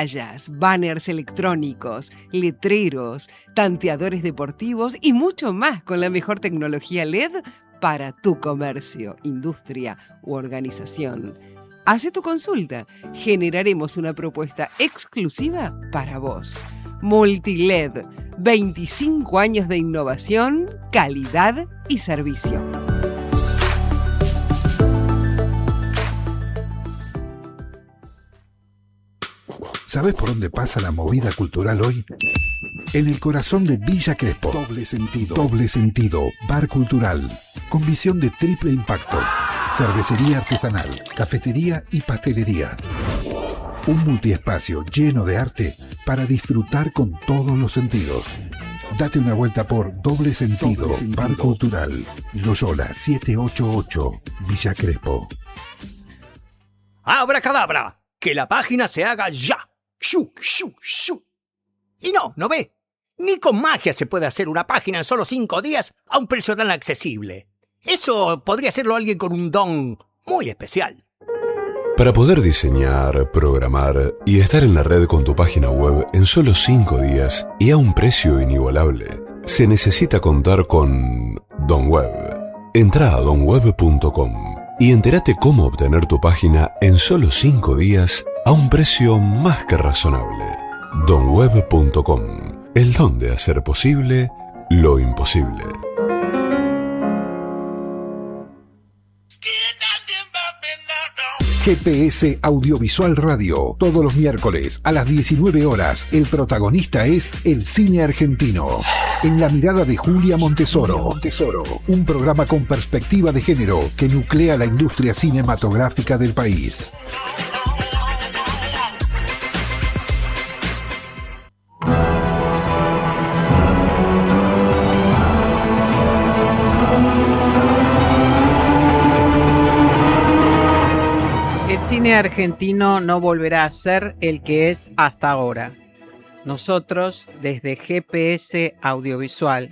pantallas, banners electrónicos, letreros, tanteadores deportivos y mucho más con la mejor tecnología LED para tu comercio, industria u organización. Hace tu consulta. Generaremos una propuesta exclusiva para vos. Multiled, 25 años de innovación, calidad y servicio. ¿Sabés por dónde pasa la movida cultural hoy? En el corazón de Villa Crespo. Doble sentido. Doble sentido. Bar cultural. Con visión de triple impacto. Cervecería artesanal, cafetería y pastelería. Un multiespacio lleno de arte para disfrutar con todos los sentidos. Date una vuelta por Doble Sentido, Bar Cultural, Loyola 788, Villa Crespo. ¡Abracadabra! ¡Que la página se haga ya! ¡Shu, shu, shu! Y no ve. Ni con magia se puede hacer una página en solo 5 días a un precio tan accesible. Eso podría hacerlo alguien con un don muy especial. Para poder diseñar, programar y estar en la red con tu página web en solo 5 días y a un precio inigualable, se necesita contar con DonWeb. Entra a donweb.com y entérate cómo obtener tu página en solo 5 días a un precio más que razonable. donweb.com, el don de hacer posible lo imposible. GPS Audiovisual Radio. Todos los miércoles a las 19 horas, el protagonista es el cine argentino. En la mirada de Julia Montesoro. Un programa con perspectiva de género que nuclea la industria cinematográfica del país. El cine argentino no volverá a ser el que es hasta ahora. Nosotros, desde GPS Audiovisual,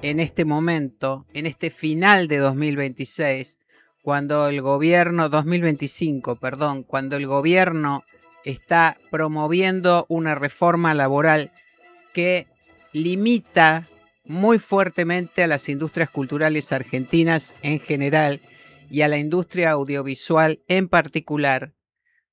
en este momento, en este final de 2026, cuando el gobierno, 2025, perdón, cuando el gobierno está promoviendo una reforma laboral que limita muy fuertemente a las industrias culturales argentinas en general y a la industria audiovisual en particular,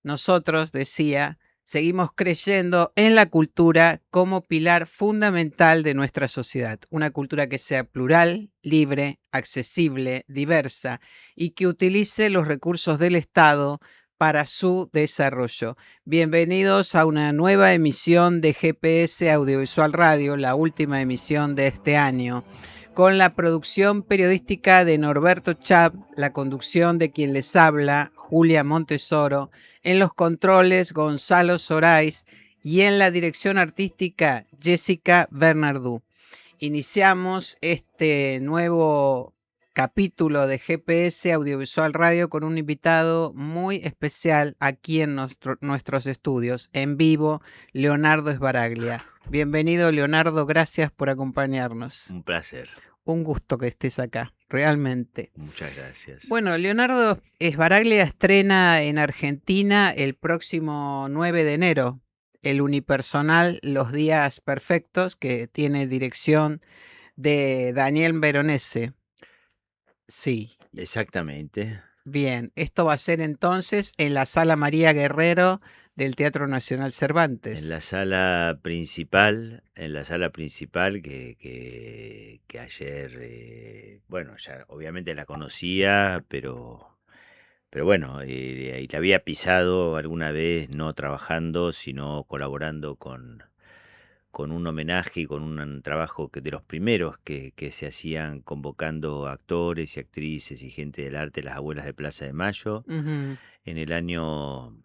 nosotros, decía, seguimos creyendo en la cultura como pilar fundamental de nuestra sociedad. Una cultura que sea plural, libre, accesible, diversa y que utilice los recursos del Estado para su desarrollo. Bienvenidos a una nueva emisión de GPS Audiovisual Radio, la última emisión de este año, con la producción periodística de Norberto Chap, la conducción de quien les habla, Julia Montesoro, en los controles Gonzalo Sorais y en la dirección artística Jessica Bernardú. Iniciamos este nuevo capítulo de GPS Audiovisual Radio con un invitado muy especial aquí en nuestros estudios, en vivo, Leonardo Sbaraglia. Bienvenido, Leonardo, gracias por acompañarnos. Un placer. Un gusto que estés acá, realmente. Muchas gracias. Bueno, Leonardo Sbaraglia estrena en Argentina el próximo 9 de enero el unipersonal Los Días Perfectos, que tiene dirección de Daniel Veronese. Sí. Exactamente. Bien, esto va a ser entonces en la Sala María Guerrero del Teatro Nacional Cervantes. En la sala principal que ayer, bueno, ya obviamente la conocía, pero bueno, y la había pisado alguna vez, no trabajando, sino colaborando con un homenaje y con un trabajo de los primeros que se hacían convocando actores y actrices y gente del arte, las abuelas de Plaza de Mayo, Ujú. en el año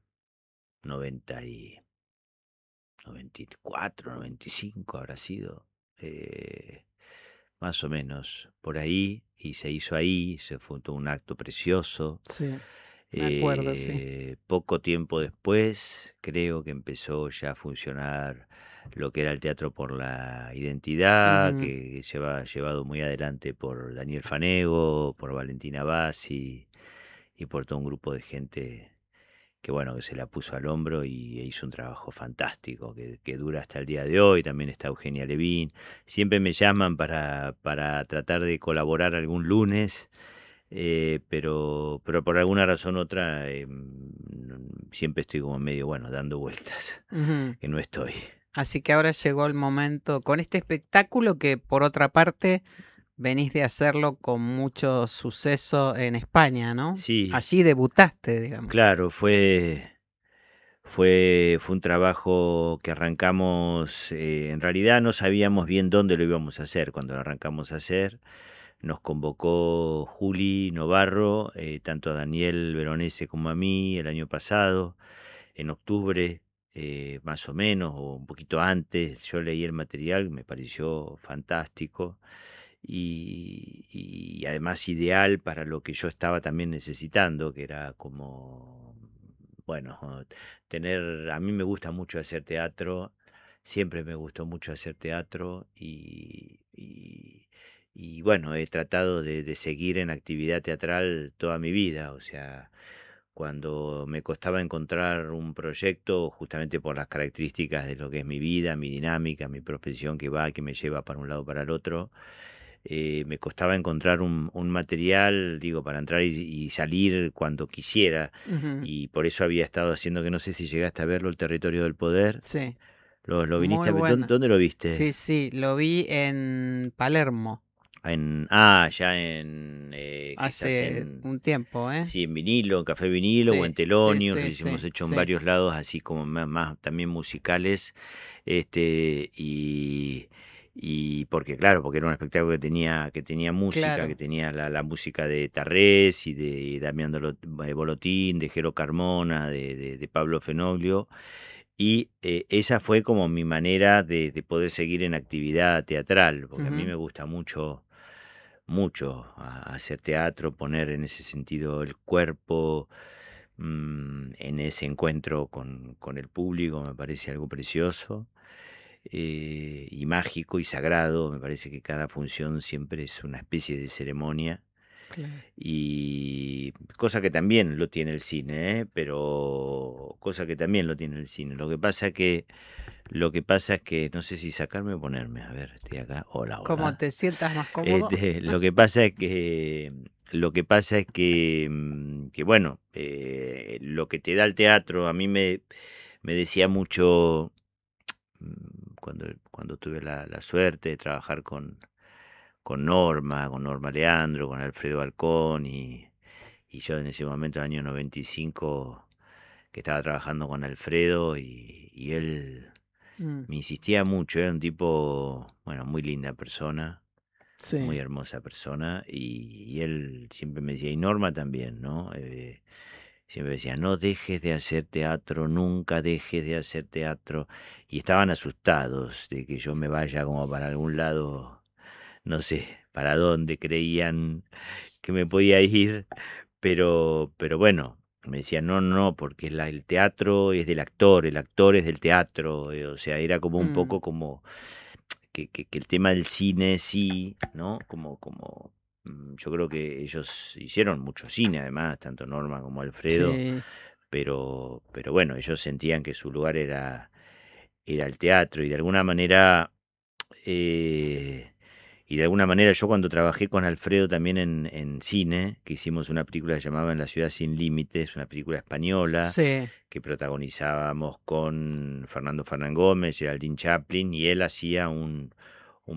94, 95 habrá sido, más o menos por ahí, y se hizo ahí, se fue todo un acto precioso. Sí, me acuerdo, sí. Poco tiempo después creo que empezó ya a funcionar lo que era el Teatro por la Identidad, Ujú. que llevado muy adelante por Daniel Fanego, por Valentina Bassi y por todo un grupo de gente bueno, que se la puso al hombro y hizo un trabajo fantástico, que dura hasta el día de hoy. También está Eugenia Levín. Siempre me llaman para tratar de colaborar algún lunes, pero por alguna razón u otra siempre estoy como medio, bueno, dando vueltas, Ujú. que no estoy. Así que ahora llegó el momento con este espectáculo que por otra parte venís de hacerlo con mucho suceso en España, ¿no? Sí, Allí debutaste, digamos. claro, fue un trabajo que arrancamos, en realidad no sabíamos bien dónde lo íbamos a hacer. Cuando lo arrancamos a hacer, nos convocó Juli Novarro, tanto a Daniel Veronese como a mí el año pasado, en octubre, más o menos, o un poquito antes. Yo leí el material, me pareció fantástico y además ideal para lo que yo estaba también necesitando, que era como, bueno, a mí me gusta mucho hacer teatro, siempre me gustó mucho hacer teatro y bueno, he tratado de seguir en actividad teatral toda mi vida, o sea, cuando me costaba encontrar un proyecto, justamente por las características de lo que es mi vida, mi dinámica, mi profesión que me lleva para un lado o para el otro, me costaba encontrar un material, digo, para entrar y salir cuando quisiera. Ujú. Y por eso había estado haciendo, que no sé si llegaste a verlo, El Territorio del Poder. Sí, ¿Lo viniste muy a ver? buena. ¿Dónde lo viste? Sí, sí, lo vi en Palermo Ya en, quizás hace un tiempo, ¿eh? sí, en vinilo, en Café Vinilo o en Sí, sí, Telonios, lo sí, hicimos sí, hecho en sí. varios lados, así como más también musicales, este, y porque claro, porque era un espectáculo que tenía música, que Claro. tenía la música de Tarrés y de Damián Bolotín, de Jero Carmona, de Pablo Fenoglio, y esa fue como mi manera de poder seguir en actividad teatral, porque a mí Ujú. me gusta mucho hacer teatro, poner en ese sentido el cuerpo, en ese encuentro con el público, me parece algo precioso, y mágico y sagrado. Me parece que cada función siempre es una especie de ceremonia Claro. y cosa que también lo tiene el cine, pero cosa que también lo tiene el cine. Lo que pasa es que no sé si sacarme o ponerme. A ver, estoy acá. Hola, Como hola. te sientas más cómodo. Lo que pasa es que bueno, lo que te da el teatro, a mí me decía mucho, cuando tuve la suerte de trabajar con Norma Leandro, con Alfredo Alcón y yo en ese momento, año 95, que estaba trabajando con Alfredo y él Mm, me insistía mucho. Era un tipo, bueno, muy linda persona, muy sí. hermosa persona, y él siempre me decía, y Norma también, ¿no? Siempre decía, no dejes de hacer teatro, nunca dejes de hacer teatro. Y estaban asustados de que yo me vaya como para algún lado, no sé para dónde creían que me podía ir, pero bueno, me decían, no, no, porque el teatro es del actor, el actor es del teatro, o sea, era como un Mm, poco como que el tema del cine sí, ¿no? Yo creo que ellos hicieron mucho cine, además, tanto Norma como Alfredo, sí. pero bueno, ellos sentían que su lugar era el teatro, eh, y de alguna manera yo, cuando trabajé con Alfredo también en cine, que hicimos una película que se llamaba En la ciudad sin límites, una película española Sí. que protagonizábamos con Fernando Fernán Gómez, Geraldine Chaplin, y él hacía un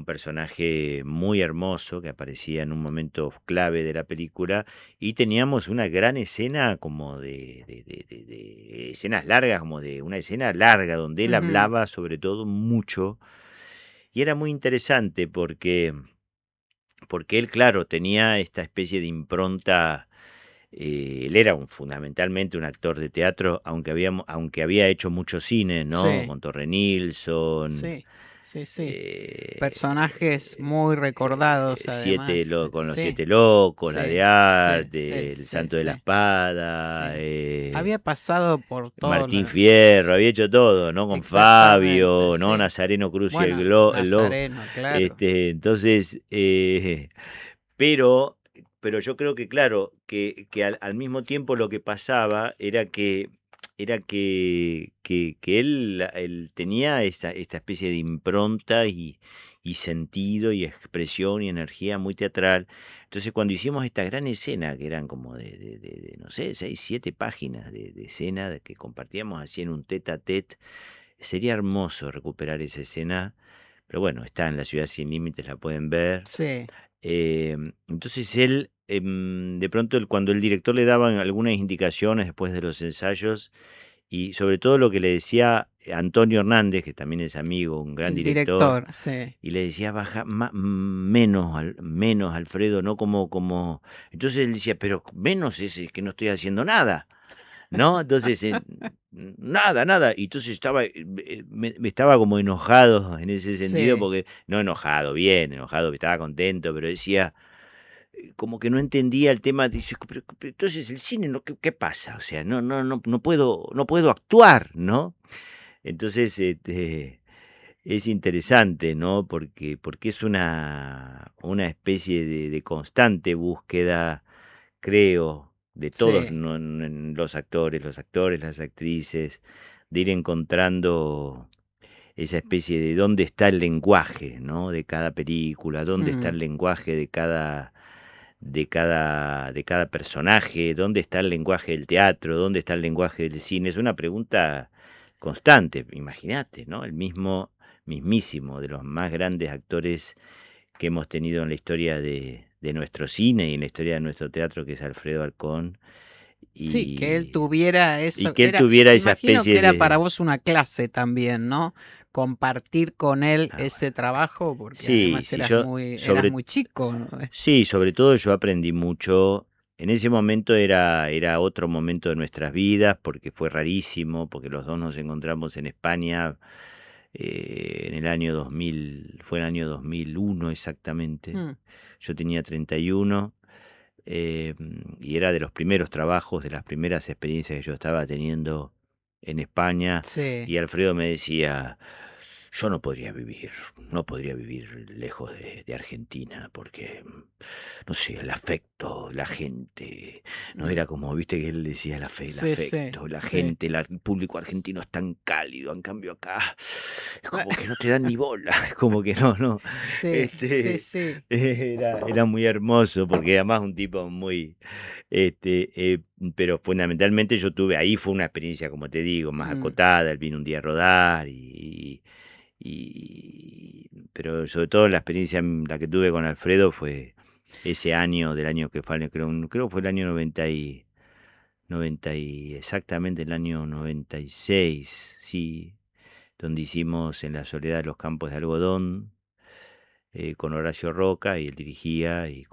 personaje muy hermoso que aparecía en un momento clave de la película, y teníamos una gran escena como de escenas largas, como de una escena larga donde él Ujú. hablaba sobre todo mucho, y era muy interesante porque él, claro, tenía esta especie de impronta. Él era fundamentalmente un actor de teatro, aunque había hecho mucho cine, ¿no? Sí, Con Torre Nilsson, sí, sí, sí. Personajes eh, muy recordados además. con los Sí, Siete Locos, la de sí, sí, sí, Arte, El sí, Santo de la sí, Espada, sí. Había pasado por todos Martín los... Fierro, Sí, había hecho todo, ¿no? Con exactamente, Fabio, ¿no? sí. Nazareno Cruz y Bueno, el Lobo. Nazareno, claro. Entonces, pero, pero yo creo que, claro, que al mismo tiempo lo que pasaba era que era que él tenía esta especie de impronta y sentido y expresión y energía muy teatral. Entonces, cuando hicimos esta gran escena, que eran como no sé, 6, 7 páginas de escena que compartíamos así en un tete a tete, sería hermoso recuperar esa escena, pero bueno, está en La Ciudad Sin Límites, la pueden ver. Sí, Entonces él, de pronto, cuando el director le daba algunas indicaciones después de los ensayos, y sobre todo lo que le decía Antonio Hernández, que también es amigo, un gran el director, director, sí. y le decía, baja menos, menos, Alfredo, no como... Entonces él decía, pero menos es que no estoy haciendo nada, ¿no? Entonces, nada, nada. Y entonces me estaba como enojado en ese sentido, Sí. porque, no enojado, bien, enojado, estaba contento, pero decía, como que no entendía el tema, dice, pero entonces el cine, ¿no? ¿Qué pasa? O sea, no puedo actuar, ¿no? Entonces, es interesante, ¿no? Porque es una especie de constante búsqueda, creo, de todos, Sí. ¿no? Los actores, las actrices, de ir encontrando esa especie de dónde está el lenguaje, ¿no? De cada película, dónde está Mm, el lenguaje de cada personaje, dónde está el lenguaje del teatro, dónde está el lenguaje del cine. Es una pregunta constante, imagínate, ¿no? Mismísimo, de los más grandes actores que hemos tenido en la historia de nuestro cine y en la historia de nuestro teatro, que es Alfredo Alcón, sí, que él y, tuviera y eso, que él tuviera esa imagino que especie era para de... vos una clase también, ¿no? Compartir con él Ah, ese bueno. trabajo, porque Sí, además sí, yo eras sobre muy chico, ¿no? Sí, sobre todo yo aprendí mucho. En ese momento era otro momento de nuestras vidas, porque fue rarísimo, porque los dos nos encontramos en España en el año 2000, fue el año 2001 exactamente. Mm, Yo tenía 31 eh, y era de los primeros trabajos, de las primeras experiencias que yo estaba teniendo en España. sí. Y Alfredo me decía, yo no podría vivir lejos de Argentina, porque, no sé, el afecto, la gente, no Mm, era como, viste que él decía el sí, sí, afecto, la sí. gente, el público argentino es tan cálido, en cambio acá es como que no te dan ni bola, es como que no, Sí, sí, este, sí. era muy hermoso, porque además un tipo muy, pero fundamentalmente ahí fue una experiencia, como te digo, más Mm, acotada, él vino un día a rodar pero sobre todo la experiencia la que tuve con Alfredo fue ese año, del año que fue, creo que fue el año 90 exactamente el año 96, sí, donde hicimos En la soledad de los campos de algodón, con Horacio Roca, y él dirigía, y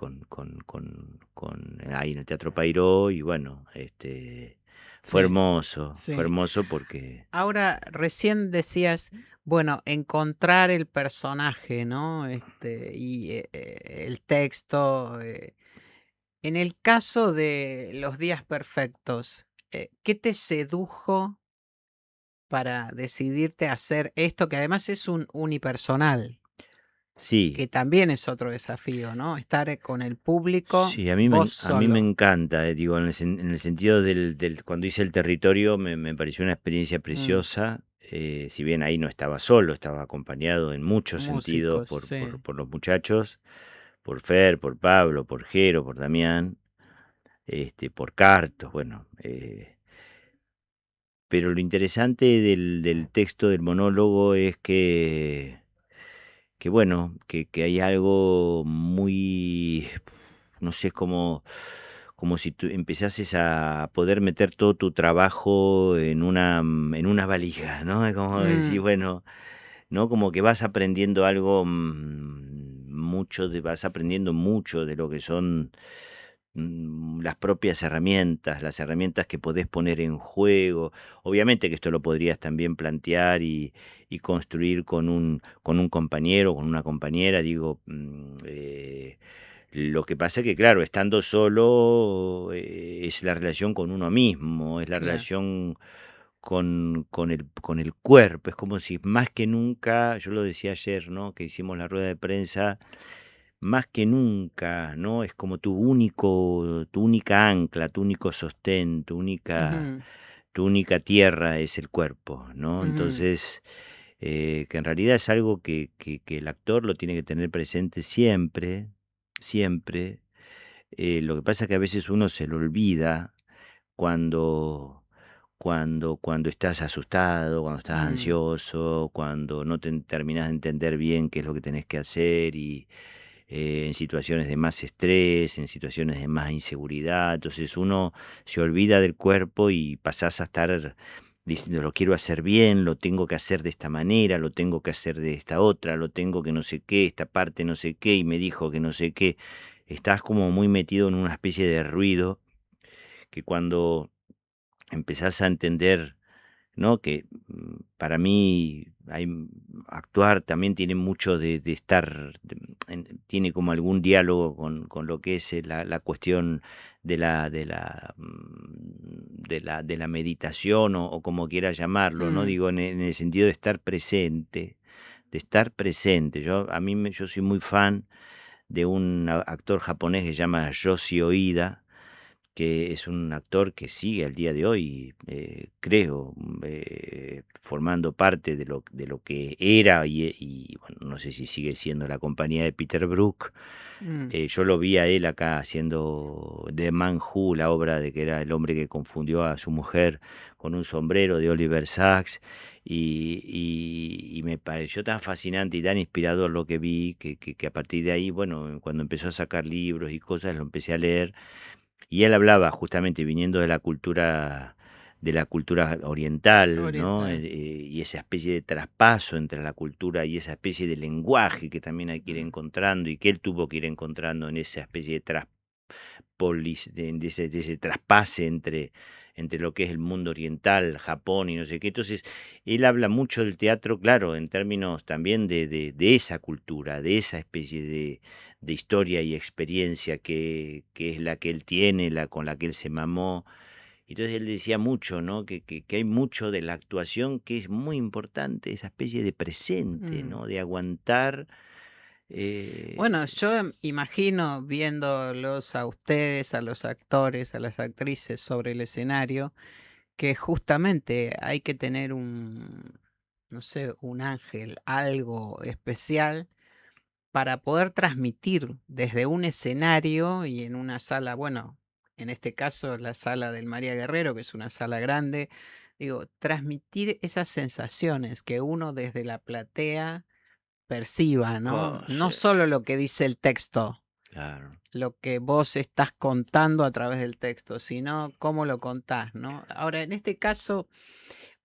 ahí en el Teatro Pairó, y bueno, sí, fue sí. hermoso porque... Ahora, recién decías, bueno, encontrar el personaje, ¿no? Y el texto. En el caso de Los días perfectos, ¿qué te sedujo para decidirte a hacer esto, que además es un unipersonal, Sí, que también es otro desafío, ¿no? Estar con el público, sí, vos a mí me solo. encanta, digo, en el sentido cuando hice El Territorio me pareció una experiencia Mm, preciosa, si bien ahí no estaba solo, estaba acompañado en muchos sentidos músicos, sí. por los muchachos, por Fer, por Pablo, por Jero, por Damián, por Cartos, bueno, pero lo interesante del texto, del monólogo, es que bueno, que hay algo muy, no sé, como si tú empezases a poder meter todo tu trabajo en una valija, ¿no? Es como decir, Mm, bueno, ¿no? Como que vas aprendiendo algo, vas aprendiendo mucho de lo que son las propias herramientas, las herramientas que podés poner en juego. Obviamente que esto lo podrías también plantear y construir con un compañero, con una compañera, digo, lo que pasa es que, claro, estando solo, es la relación con uno mismo, es la claro. relación con el cuerpo, es como si más que nunca, yo lo decía ayer, ¿no? Que hicimos la rueda de prensa, más que nunca, ¿no? Es como tu única ancla, tu único sostén, Ujú. tu única tierra es el cuerpo, ¿no? Ujú. Entonces, que en realidad es algo que el actor lo tiene que tener presente siempre, siempre. Lo que pasa es que a veces uno se lo olvida cuando, cuando estás asustado, cuando estás Mm. ansioso, cuando no te terminás de entender bien qué es lo que tenés que hacer y en situaciones de más estrés, en situaciones de más inseguridad. Entonces uno se olvida del cuerpo y pasás a estar diciendo, lo quiero hacer bien, lo tengo que hacer de esta manera, lo tengo que hacer de esta otra, lo tengo que no sé qué, esta parte no sé qué, y me dijo que no sé qué. Estás como muy metido en una especie de ruido que cuando empezás a entender, ¿no? Que para mí actuar también tiene mucho de estar, tiene como algún diálogo con lo que es la cuestión de la meditación o como quiera llamarlo, ¿no? Mm. Digo, en el sentido de estar presente, de estar presente. Yo soy muy fan de un actor japonés que se llama Yoshi Oida, que es un actor que sigue al día de hoy, creo, formando parte de lo que era y, bueno, no sé si sigue siendo la compañía de Peter Brook. Mm. Yo lo vi a él acá haciendo The Man Who, la obra de que era el hombre que confundió a su mujer con un sombrero de Oliver Sacks. Y me pareció tan fascinante y tan inspirador lo que vi, que a partir de ahí, bueno, cuando empezó a sacar libros y cosas, lo empecé a leer y él hablaba justamente viniendo de la cultura oriental, ¿no? Oriental. Y esa especie de traspaso entre la cultura y esa especie de lenguaje que también hay que ir Mm. encontrando y que él tuvo que ir encontrando en esa especie de de ese traspase entre lo que es el mundo oriental, Japón y no sé qué. Entonces, él habla mucho del teatro, claro, en términos también de esa cultura, de esa especie de historia y experiencia que es la que él tiene, la con la que él se mamó. Entonces él decía mucho, ¿no? Que hay mucho de la actuación que es muy importante, esa especie de presente, Mm. ¿no? De aguantar. Bueno, eh, yo imagino viéndolos a ustedes, a los actores, a las actrices sobre el escenario, que justamente hay que tener un, no sé, un ángel, algo especial para poder transmitir desde un escenario y en una sala, bueno, en este caso la sala del María Guerrero, que es una sala grande, digo, transmitir esas sensaciones que uno desde la platea perciba, ¿no? No sí, solo lo que dice el texto, claro. lo que vos estás contando a través del texto, sino cómo lo contás, ¿no? Ahora, en este caso,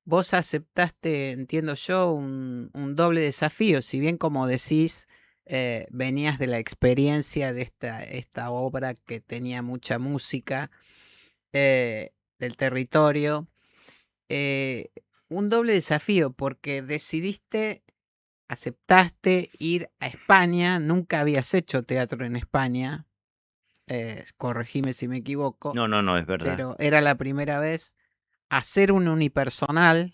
vos aceptaste, entiendo yo, un doble desafío, si bien como decís, venías de la experiencia de esta obra que tenía mucha música del territorio, eh, un doble desafío porque decidiste, aceptaste ir a España, nunca habías hecho teatro en España, corregime si me equivoco, No, no, no, es verdad. pero era la primera vez, hacer un unipersonal.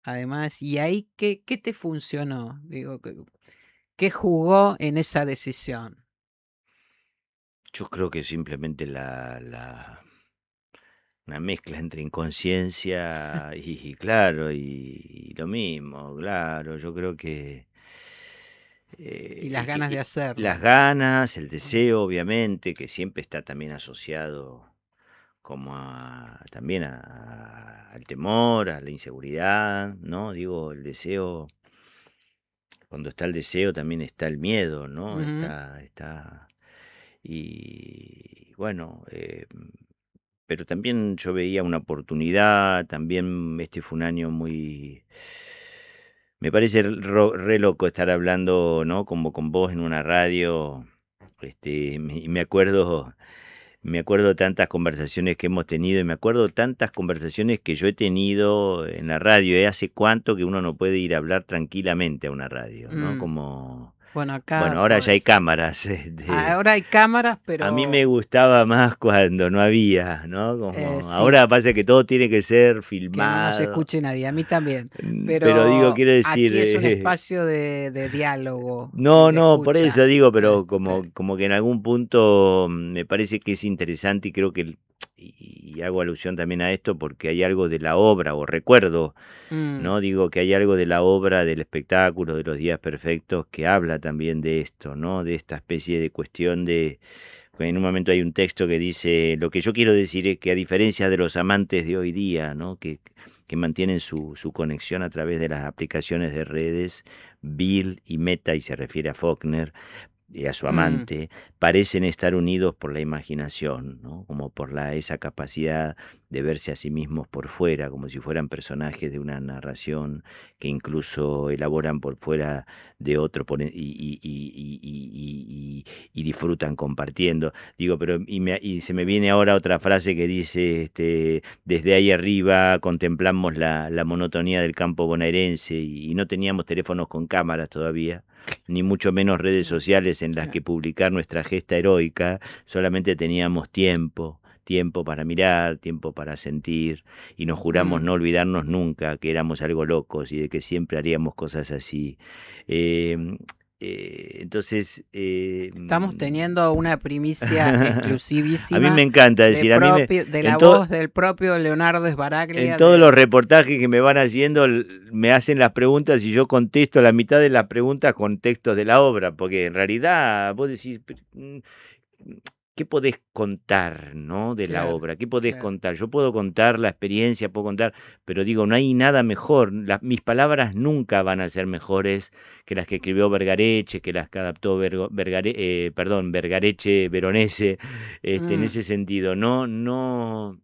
Además, ¿y ahí qué te funcionó? Digo, ¿qué jugó en esa decisión? Yo creo que simplemente una mezcla entre inconsciencia y claro, y lo mismo, claro, yo creo que, Y las ganas de las hacerlo. ganas, el Mm. deseo, obviamente, que siempre está también asociado como también al temor, a la inseguridad, ¿no? Digo, el deseo, cuando está el deseo también está el miedo, ¿no? Ujú. Y bueno, pero también yo veía una oportunidad, también este fue un año muy, me parece re loco estar hablando, ¿no? Como con vos en una radio, y me acuerdo tantas conversaciones que hemos tenido y me acuerdo tantas conversaciones que yo he tenido en la radio, ¿eh? Hace cuánto que uno no puede ir a hablar tranquilamente a una radio, ¿no? Mm. Como, Bueno, acá bueno, ahora ya hay pues, cámaras, ahora hay cámaras, a mí me pero gustaba más cuando no había, ¿no? Como sí, ahora pasa que todo tiene que ser que no nos filmado. escuche nadie, a mí también. Pero digo, Pero quiero decir, aquí es un espacio de diálogo y no, de no, por eso escucha. digo, pero como que en algún punto me parece que es interesante y creo que y hago alusión también a esto porque hay algo de la obra, o recuerdo, Mm, ¿no? Digo que hay algo de la obra, del espectáculo, de los días perfectos, que habla también de esto, ¿no? De esta especie de cuestión de... En un momento hay un texto que dice, lo que yo quiero decir es que a diferencia de los amantes de hoy día, ¿no? Que mantienen su conexión a través de las aplicaciones de redes, Bill y Meta, y se refiere a Faulkner, y a su mm, amante, parecen estar unidos por la imaginación, ¿no? Como por esa capacidad de verse a sí mismos por fuera, como si fueran personajes de una narración que incluso elaboran por fuera de otro y disfrutan compartiendo. Digo, pero y se me viene ahora otra frase que dice, desde ahí arriba contemplamos la monotonía del campo bonaerense y no teníamos teléfonos con cámaras todavía, ni mucho menos redes claro, sociales en las claro. que publicar nuestra gesta heroica. Solamente teníamos tiempo para mirar, tiempo para sentir, y nos juramos Mm. no olvidarnos nunca que éramos algo locos y de que siempre haríamos cosas así. Eh, entonces, Estamos teniendo una primicia a mí me exclusivísima encanta decir, de la en voz del propio Leonardo en Sbaraglia. todos los reportajes que me van haciendo, me hacen las preguntas y yo contesto la mitad de las preguntas con textos de la obra, porque en realidad vos decís, ¿qué podés contar, no, de la Claro, obra? ¿Qué podés claro. contar? Yo puedo contar la experiencia, puedo contar, pero digo, no hay nada mejor. Mis palabras nunca van a ser mejores que las que escribió Vergareche, que las que adaptó Vergareche, Veronese, en Mm, ese sentido. No,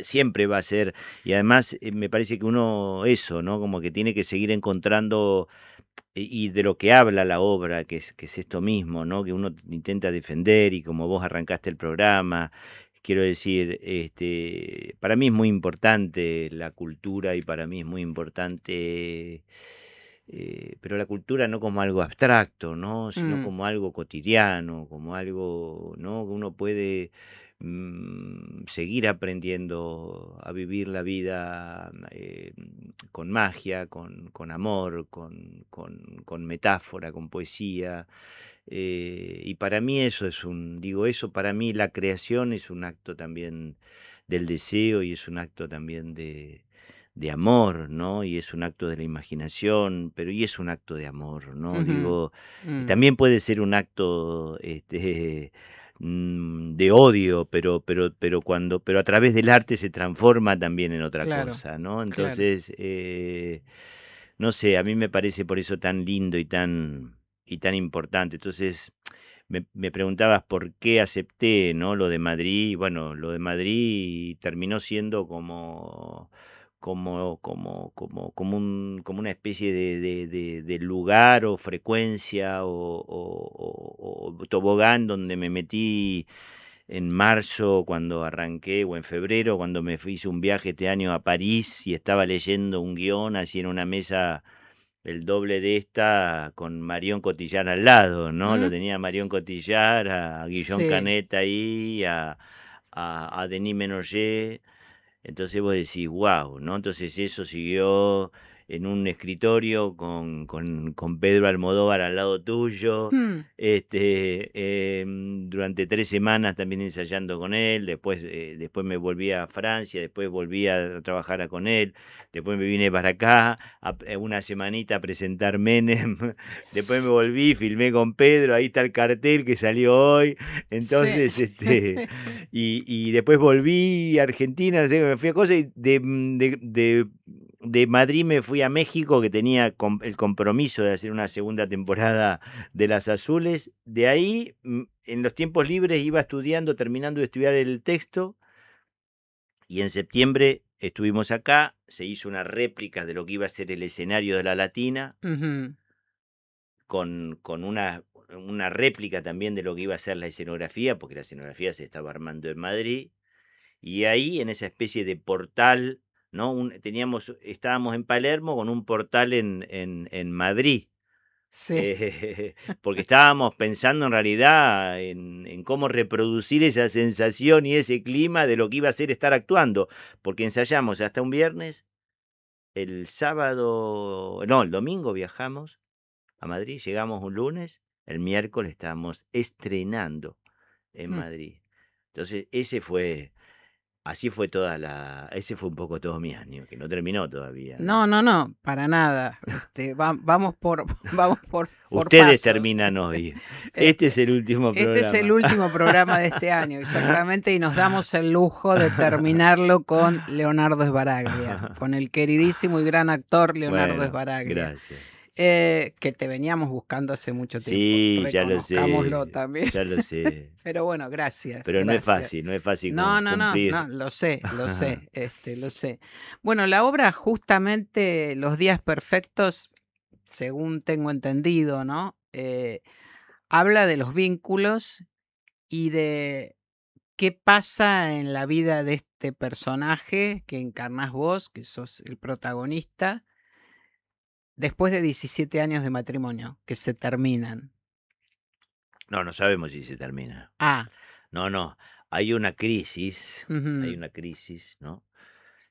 siempre va a ser, y además me parece que uno eso, ¿no? Como que tiene que seguir encontrando, y de lo que habla la obra, que es esto mismo, ¿no? Que uno intenta defender, y como vos arrancaste el programa, quiero decir, para mí es muy importante la cultura, y para mí es muy importante, pero la cultura no como algo abstracto, ¿no? Sino mm, como algo cotidiano, como algo, ¿no? Que uno puede seguir aprendiendo a vivir la vida, con magia, con amor, con metáfora, con poesía. Y para mí eso digo, eso para mí la creación es un acto también del deseo, y es un acto también de amor, ¿no? Y es un acto de la imaginación, pero y es un acto de amor, ¿no? ujú, Digo, y mm, también puede ser un acto, de odio, pero a través del arte se transforma también en otra claro, cosa, ¿no? claro. Entonces, no sé, a mí me parece por eso tan lindo y tan importante. Entonces, me preguntabas por qué acepté, ¿no? Lo de Madrid. Bueno, lo de Madrid terminó siendo como una especie de lugar o frecuencia o tobogán donde me metí en marzo cuando arranqué, o en febrero cuando hice un viaje este año a París, y estaba leyendo un guión así en una mesa el doble de esta, con Marion Cotillard al lado, ¿no? Lo Mm, tenía Marion Cotillard, a Guillón sí, Canet ahí, a Denis Ménochet. Entonces vos decís, wow, ¿no? Entonces eso siguió en un escritorio con Pedro Almodóvar al lado tuyo, mm, durante 3 semanas también ensayando con él. Después me volví a Francia, después volví a trabajar con él, después me vine para acá una semanita a presentar Menem, después me s- volví, filmé con Pedro, ahí está el cartel que salió hoy. sí. Entonces, y después volví a Argentina, no sé, me fui a cosas, y de Madrid me fui a México, que tenía el compromiso de hacer una segunda temporada de Las Azules. De ahí, en los tiempos libres, iba estudiando, terminando de estudiar el texto, y en septiembre estuvimos acá, se hizo una réplica de lo que iba a ser el escenario de la Latina, Ujú, con una réplica también de lo que iba a ser la escenografía, porque la escenografía se estaba armando en Madrid. Y ahí, en esa especie de portal, ¿no? Estábamos en Palermo con un portal en Madrid, sí. porque estábamos pensando en realidad en cómo reproducir esa sensación y ese clima de lo que iba a ser estar actuando, porque ensayamos hasta un viernes, el sábado, no, el domingo viajamos a Madrid, llegamos un lunes, el miércoles estábamos estrenando en Mm, Madrid. Entonces, ese fue un poco todo mi año, que no terminó todavía, ¿no? No, para nada. Vamos por Ustedes pasos. terminan hoy. Este es Este, el último este es el programa. último programa de este año, exactamente, y nos damos el lujo de terminarlo con Leonardo Sbaraglia, con el queridísimo y gran actor Leonardo Bueno, Sbaraglia, gracias. que te veníamos buscando hace mucho tiempo, Sí, ya lo reconozcámoslo sé, también. ya lo sé. Pero bueno, gracias, Pero no es gracias. fácil, no es fácil No, cumplir. lo sé, lo sé. Bueno, la obra justamente Los Días Perfectos, según tengo entendido, ¿no? Habla de los vínculos y de qué pasa en la vida de este personaje que encarnás vos, que sos el protagonista, después de 17 años de matrimonio, que se terminan. No, no sabemos si se termina. Ah, No, hay ujú, una crisis, ¿no?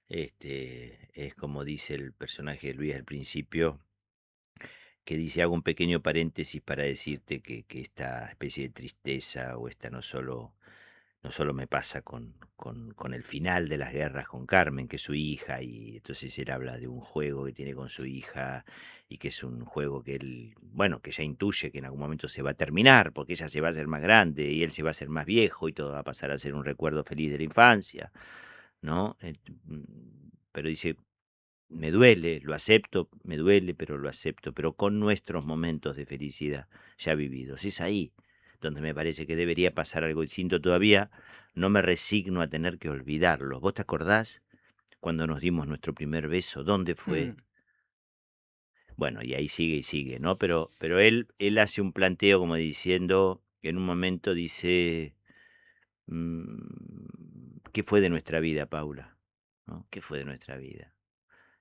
Es como dice el personaje de Luis al principio, que dice, hago un pequeño paréntesis para decirte que esta especie de tristeza o esta no solo me pasa con el final de las guerras con Carmen, que es su hija, y entonces él habla de un juego que tiene con su hija y que es un juego que él, bueno, que ya intuye que en algún momento se va a terminar, porque ella se va a hacer más grande y él se va a hacer más viejo y todo va a pasar a ser un recuerdo feliz de la infancia, ¿no? Pero dice, me duele, lo acepto, me duele, pero lo acepto, pero con nuestros momentos de felicidad ya vividos. Es ahí donde me parece que debería pasar algo distinto todavía. No me resigno a tener que olvidarlos. ¿Vos te acordás cuando nos dimos nuestro primer beso? ¿Dónde fue? mm, Bueno, y ahí sigue y sigue, ¿no? Pero él hace un planteo como diciendo, en un momento dice, ¿qué fue de nuestra vida, Paula? ¿No? ¿Qué fue de nuestra vida?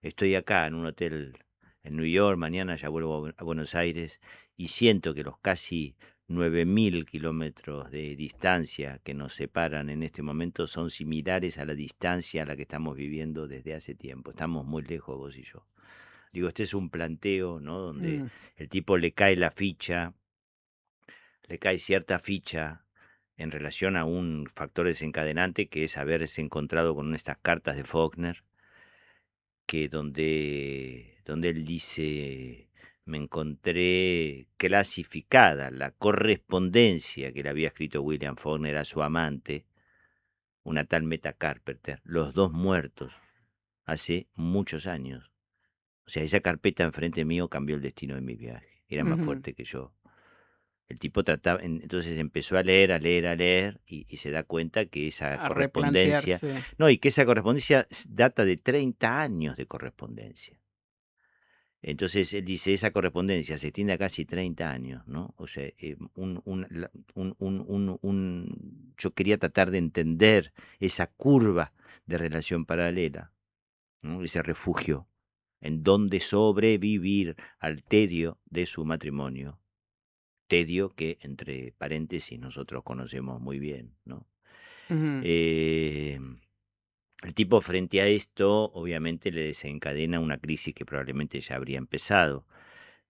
Estoy acá en un hotel en New York, mañana ya vuelvo a Buenos Aires y siento que los casi 9.000 kilómetros de distancia que nos separan en este momento son similares a la distancia a la que estamos viviendo desde hace tiempo. Estamos muy lejos vos y yo. Digo, este es un planteo, ¿no? Donde mm, el tipo le cae la ficha, le cae cierta ficha en relación a un factor desencadenante que es haberse encontrado con estas cartas de Faulkner que donde él dice, me encontré clasificada la correspondencia que le había escrito William Faulkner a su amante, una tal Meta Carpenter, los dos muertos hace muchos años. O sea, esa carpeta enfrente mío cambió el destino de mi viaje. Era más ujú. fuerte que yo. El tipo trataba, entonces empezó a leer, a leer, y se da cuenta que esa A correspondencia, replantearse. no, y que esa correspondencia data de 30 años de correspondencia. Entonces él dice, esa correspondencia se extiende a casi 30 años, ¿no? O sea, yo quería tratar de entender esa curva de relación paralela, ¿no? Ese refugio en donde sobrevivir al tedio de su matrimonio, tedio que, entre paréntesis, nosotros conocemos muy bien, ¿no? Ujú, Eh, el tipo frente a esto, obviamente le desencadena una crisis que probablemente ya habría empezado,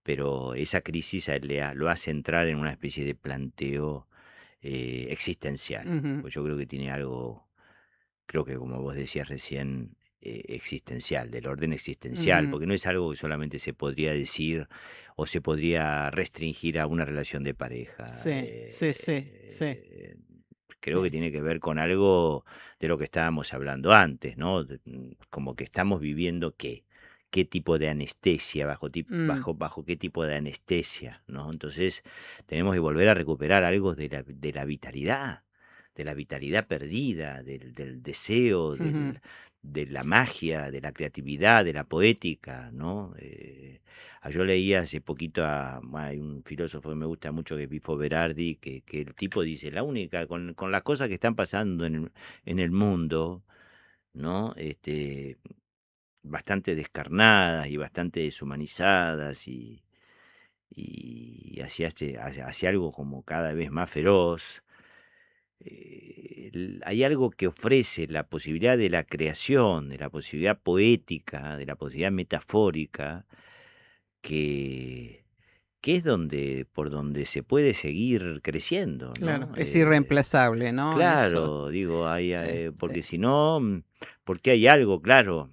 pero esa crisis a él lo hace entrar en una especie de planteo existencial. ujú, Pues yo creo que tiene algo, creo que como vos decías recién, existencial, del orden existencial, ujú. porque no es algo que solamente se podría decir o se podría restringir a una relación de pareja. Sí, Creo que sí. tiene que ver con algo de lo que estábamos hablando antes, ¿no? Como que estamos viviendo qué tipo de anestesia, Mm, bajo qué tipo de anestesia, ¿no? Entonces tenemos que volver a recuperar algo de la vitalidad perdida, del deseo, ujú, de la magia, de la creatividad, de la poética, ¿no? Yo leí hace poquito hay un filósofo que me gusta mucho que es Bifo Berardi, que el tipo dice, la única, con las cosas que están pasando en el mundo, ¿no? Bastante descarnadas y bastante deshumanizadas y hacia algo como cada vez más feroz. Hay algo que ofrece la posibilidad de la creación, de la posibilidad poética, de la posibilidad metafórica, que, que es por donde se puede seguir creciendo, Claro, ¿no? es irreemplazable, ¿no? Eso, Claro, digo, porque este, si no, porque hay algo, claro,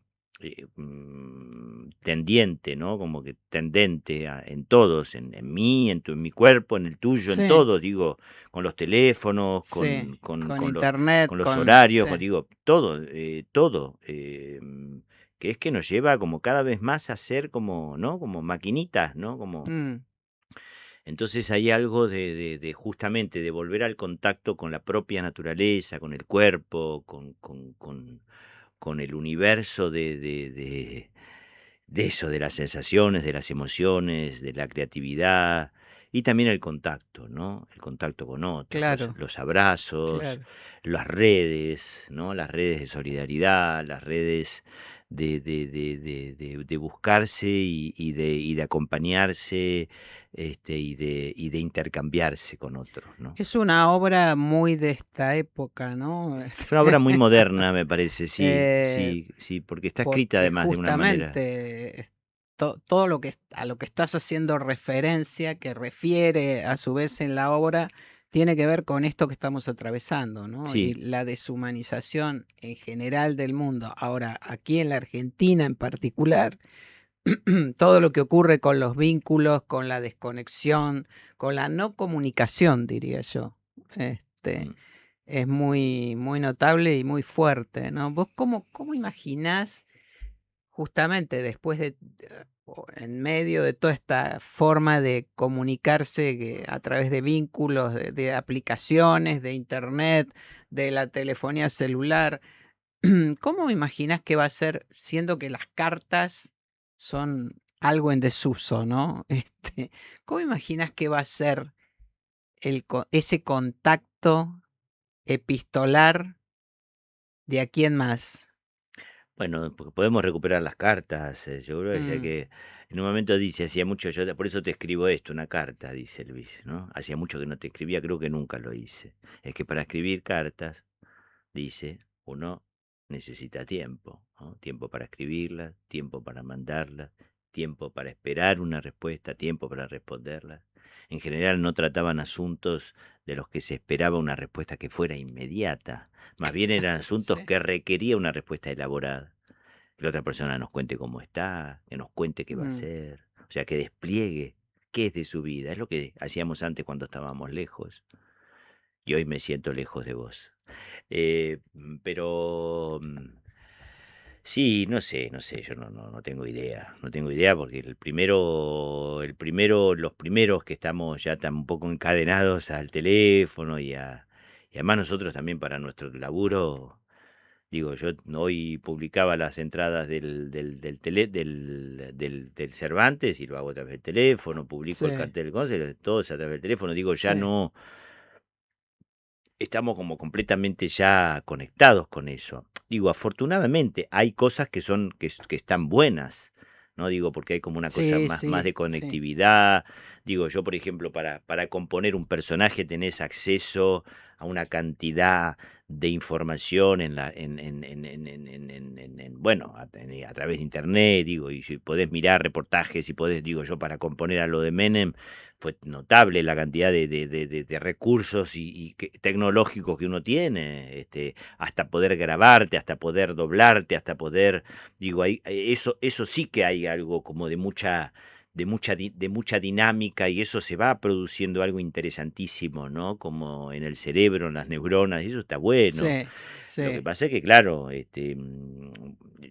tendiente, ¿no? Como que tendente en todos, en mí, en mi cuerpo, en el tuyo, en sí, todo, digo, con los teléfonos, sí, con internet, con los horarios, sí. digo, todo, todo, que es que nos lleva como cada vez más a ser como, ¿no? Como maquinitas, ¿no? Como Mm, entonces hay algo de justamente de volver al contacto con la propia naturaleza, con el cuerpo, con el universo de eso, de las sensaciones, de las emociones, de la creatividad y también el contacto, ¿no? El contacto con otros, claro, los abrazos, claro. las redes, ¿no? Las redes de solidaridad, las redes de buscarse y de acompañarse, y de intercambiarse con otros, ¿no? Es una obra muy de esta época, ¿no? Es una obra muy moderna, me parece, sí, Eh, sí, sí, porque está escrita porque además de una manera. justamente todo lo que a lo que estás haciendo referencia, que refiere a su vez en la obra, tiene que ver con esto que estamos atravesando, ¿no? Y Sí, la deshumanización en general del mundo. Ahora, aquí en la Argentina en particular, todo lo que ocurre con los vínculos, con la desconexión, con la no comunicación, diría yo. Este, mm. es muy, muy notable y muy fuerte, ¿no? ¿Vos cómo imaginás justamente después o en medio de toda esta forma de comunicarse a través de vínculos, de aplicaciones, de internet, de la telefonía celular, cómo imaginás que va a ser, siendo que las cartas son algo en desuso, ¿no? ¿Cómo imaginás que va a ser ese contacto epistolar de aquí en más? Bueno, porque podemos recuperar las cartas. Yo creo que decía Mm, que en un momento dice, hacía mucho, por eso te escribo esto, una carta, dice Luis, ¿no? Hacía mucho que no te escribía, creo que nunca lo hice. Es que para escribir cartas, dice, uno necesita tiempo, ¿no? Tiempo para escribirlas, tiempo para mandarlas, tiempo para esperar una respuesta, tiempo para responderlas. En general no trataban asuntos de los que se esperaba una respuesta que fuera inmediata. Más bien eran asuntos sí. que requería una respuesta elaborada. Que la otra persona nos cuente cómo está, que nos cuente qué va a Mm. hacer, o sea, que despliegue qué es de su vida. Es lo que hacíamos antes cuando estábamos lejos y hoy me siento lejos de vos. Pero sí, no sé, yo no tengo idea, no tengo idea porque los primeros que estamos ya tan un poco encadenados al teléfono y además nosotros también para nuestro laburo, digo, yo hoy publicaba las entradas del Cervantes y lo hago a través del teléfono, publico el Sí, cartel, todo es a través del teléfono, digo, ya sí. no estamos como completamente ya conectados con eso. Digo, afortunadamente hay cosas que están buenas, ¿no? Digo, porque hay como una cosa Sí, más sí, de sí. conectividad. Digo, yo, por ejemplo, para componer un personaje tenés acceso a una cantidad de información bueno, a través de internet, digo, y si podés mirar reportajes, y podés, digo, yo para componer a lo de Menem, fue notable la cantidad de recursos tecnológicos que uno tiene, hasta poder grabarte, hasta poder doblarte, hasta poder, digo, eso sí que hay algo como de mucha dinámica y eso se va produciendo algo interesantísimo, ¿no? Como en el cerebro, en las neuronas, y eso está bueno. Sí, Lo que sí. pasa es que, claro,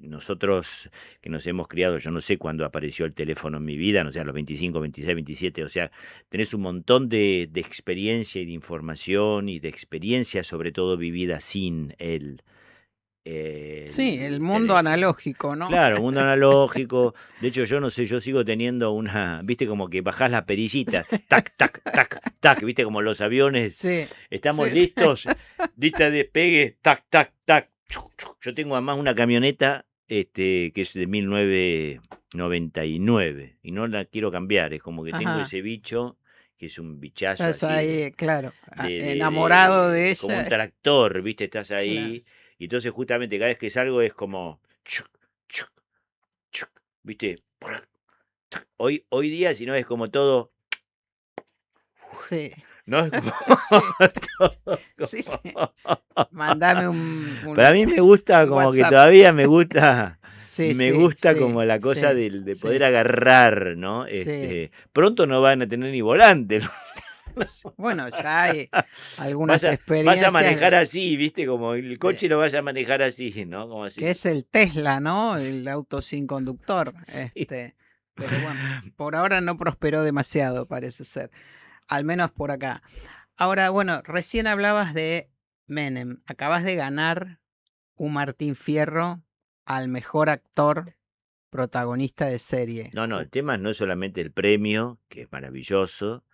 nosotros que nos hemos criado, yo no sé cuándo apareció el teléfono en mi vida, no sé, a los 25, 26, 27, o sea, tenés un montón de experiencia y de información y de experiencia, sobre todo vivida sin Sí, el el mundo teléfono. analógico, ¿no? Claro, mundo analógico. De hecho, yo no sé, yo sigo teniendo viste, como que bajás las perillitas, tac, tac, tac, tac, viste, como los aviones. Sí, Estamos sí, sí. listos, lista de despegue, tac, tac, tac. Chuc, chuc. Yo tengo además una camioneta, que es de 1999 y no la quiero cambiar. Es como que tengo Ajá. ese bicho, que es un bichazo Estás así ahí, claro, enamorado de de como un ella. tractor, viste, estás Claro. ahí. Y entonces justamente cada vez que salgo es como chuc, chuc, chuc, ¿viste? Hoy día, si no, es como todo. Sí, ¿no? Es como sí, todo sí, sí. como- Mandame Pero a mí me gusta, un como que WhatsApp. todavía me gusta, Sí, me sí, gusta sí, como la cosa sí, de poder sí, agarrar, ¿no? sí, Pronto no van a tener ni volante, ¿no? sí. Bueno, ya hay Vas algunas vas a manejar experiencias así, ¿viste? Como el coche lo vas a manejar así, ¿no? Como que así. es el Tesla, ¿no? El auto sin conductor. Sí. Pero bueno, por ahora no prosperó demasiado, parece ser. Al menos por acá. Ahora, bueno, recién hablabas de Menem. Acabas de ganar un Martín Fierro al mejor actor protagonista de serie. No, no, el tema no es solamente el premio, que es maravilloso,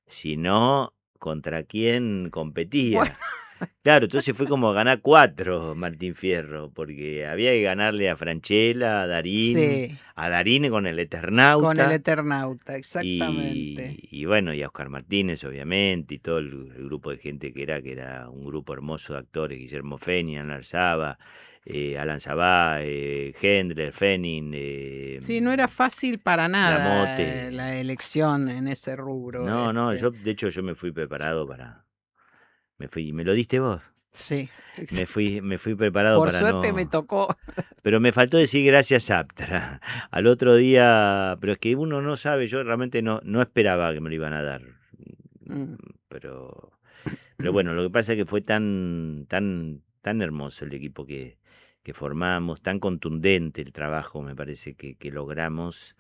sino contra quién Bueno, competía. Claro, entonces fue como ganar 4 Martín Fierro, porque había que ganarle a Franchella, sí, a Darín con el con el Eternauta, Eternauta, exactamente. y bueno, y a Oscar Martínez, obviamente, y todo el grupo de gente que era un grupo hermoso de actores, Guillermo Fenian, Arzaba, Alan Sabá, Hendler, Fenin, Sí, no era fácil para nada Lamote. la elección en ese rubro. No, no, de hecho yo me fui preparado me lo diste vos. Sí, Me fui preparado por para suerte me no. tocó. Pero me faltó decir gracias Aptra. Al otro día, pero es que uno no sabe, yo realmente no esperaba que me lo iban a dar. Mm. Pero, pero bueno, lo que pasa es que fue tan hermoso el equipo que formamos, tan contundente el trabajo, me parece que logramos,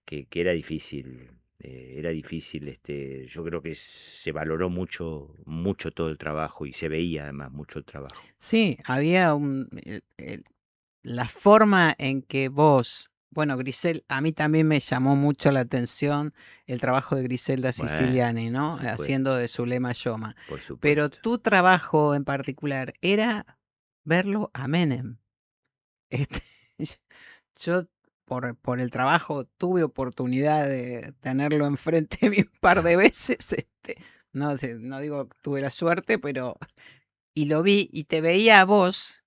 que era difícil, yo creo que se valoró mucho todo el trabajo y se veía además mucho el trabajo. Sí, había la forma en que vos, bueno, Grisel, a mí también me llamó mucho la atención el trabajo de Griselda Bueno, Siciliani, ¿no? por supuesto, Haciendo de Zulema Yoma. por Pero supuesto. tu trabajo en particular era verlo a Menem. Este, yo por el trabajo tuve oportunidad de tenerlo enfrente de mí un par de veces. No digo que tuve la suerte, pero y lo vi y te veía a vos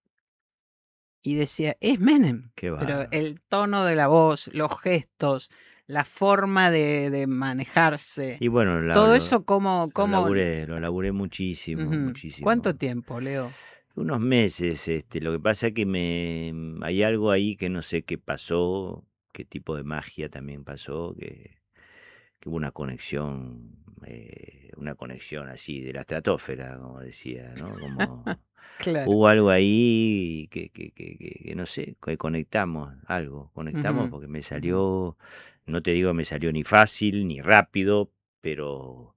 y decía, es Menem. Qué Pero bárbaro. el tono de la voz, los gestos, la forma de manejarse, Y bueno, todo eso como, lo laburé muchísimo, ¿cuánto muchísimo. tiempo, Leo? Unos meses, lo que pasa es que hay algo ahí que no sé qué pasó, qué tipo de magia también pasó, que hubo una conexión así de la estratosfera, como decía, ¿no? Como Claro. hubo algo ahí que no sé, que conectamos Ujú, porque me ujú. salió, no te digo me salió ni fácil ni rápido, pero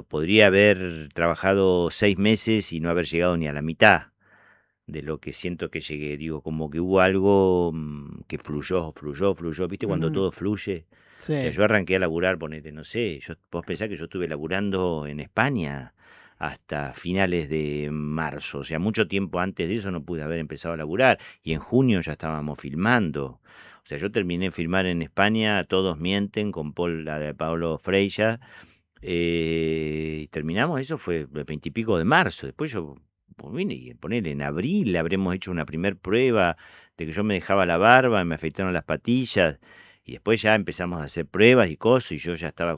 podría haber trabajado 6 meses y no haber llegado ni a la mitad de lo que siento que llegué. Digo, como que hubo algo que fluyó. ¿Viste cuando Ujú. todo fluye? O sea, Sí, yo arranqué a laburar, ponete, no sé, vos pensás que yo estuve laburando en España hasta finales de marzo, o sea, mucho tiempo antes de eso no pude haber empezado a laburar, y en junio ya estábamos filmando. O sea, yo terminé de filmar en España, Todos mienten, con la de Pablo Freya, y terminamos, eso fue el 20 y pico de marzo. Después yo vine y ponerle en abril habremos hecho una primer prueba de que yo me dejaba la barba, me afeitaron las patillas, y después ya empezamos a hacer pruebas y cosas, y yo ya estaba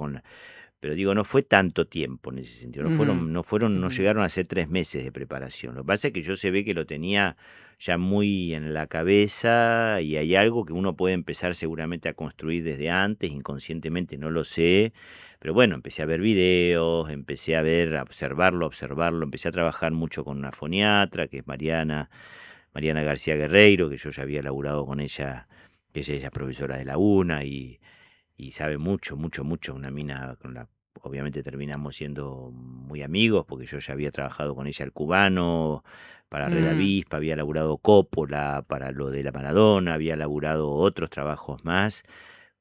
pero digo, no fue tanto tiempo en ese sentido, ujú, no ujú. llegaron a ser 3 meses de preparación. Lo que pasa es que yo se ve que lo tenía ya muy en la cabeza, y hay algo que uno puede empezar seguramente a construir desde antes, inconscientemente, no lo sé, pero bueno, empecé a ver videos, empecé a observarlo, empecé a trabajar mucho con una foniatra, que es Mariana García Guerreiro, que yo ya había laburado con ella, que ella es profesora de la UNA, y sabe mucho, una mina con la obviamente terminamos siendo muy amigos, porque yo ya había trabajado con ella el cubano, para Red Mm, Avispa, había laburado Coppola, para lo de la Maradona, había laburado otros trabajos más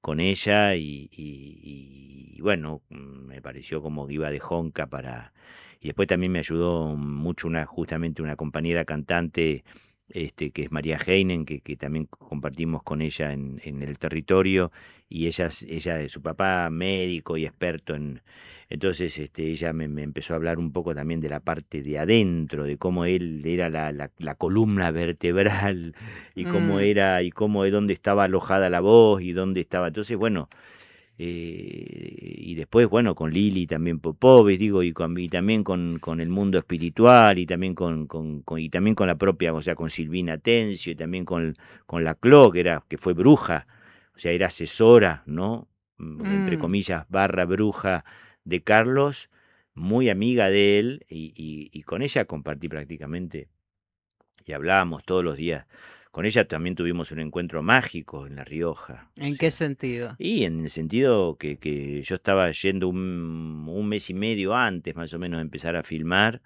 con ella, y bueno, me pareció como que iba de jonca para. Y después también me ayudó mucho justamente una compañera cantante, que es María Heinen, que también compartimos con ella en el territorio, y ella de su papá médico y experto entonces, ella me empezó a hablar un poco también de la parte de adentro, de cómo él era la columna vertebral, y cómo mm, era, y cómo de dónde estaba alojada la voz y dónde estaba. Entonces, bueno, y después, bueno, con Lili también Popovich, digo, y también con el mundo espiritual, y también y también con la propia, o sea, con Silvina Tencio, y también con la Clo, que fue bruja, o sea, era asesora, ¿no? Entre Mm, comillas, barra bruja de Carlos, muy amiga de él, y con ella compartí prácticamente, y hablábamos todos los días. Con ella también tuvimos un encuentro mágico en La Rioja, o ¿en qué sea, sentido? y en el sentido que yo estaba yendo un mes y medio antes, más o menos, de empezar a filmar.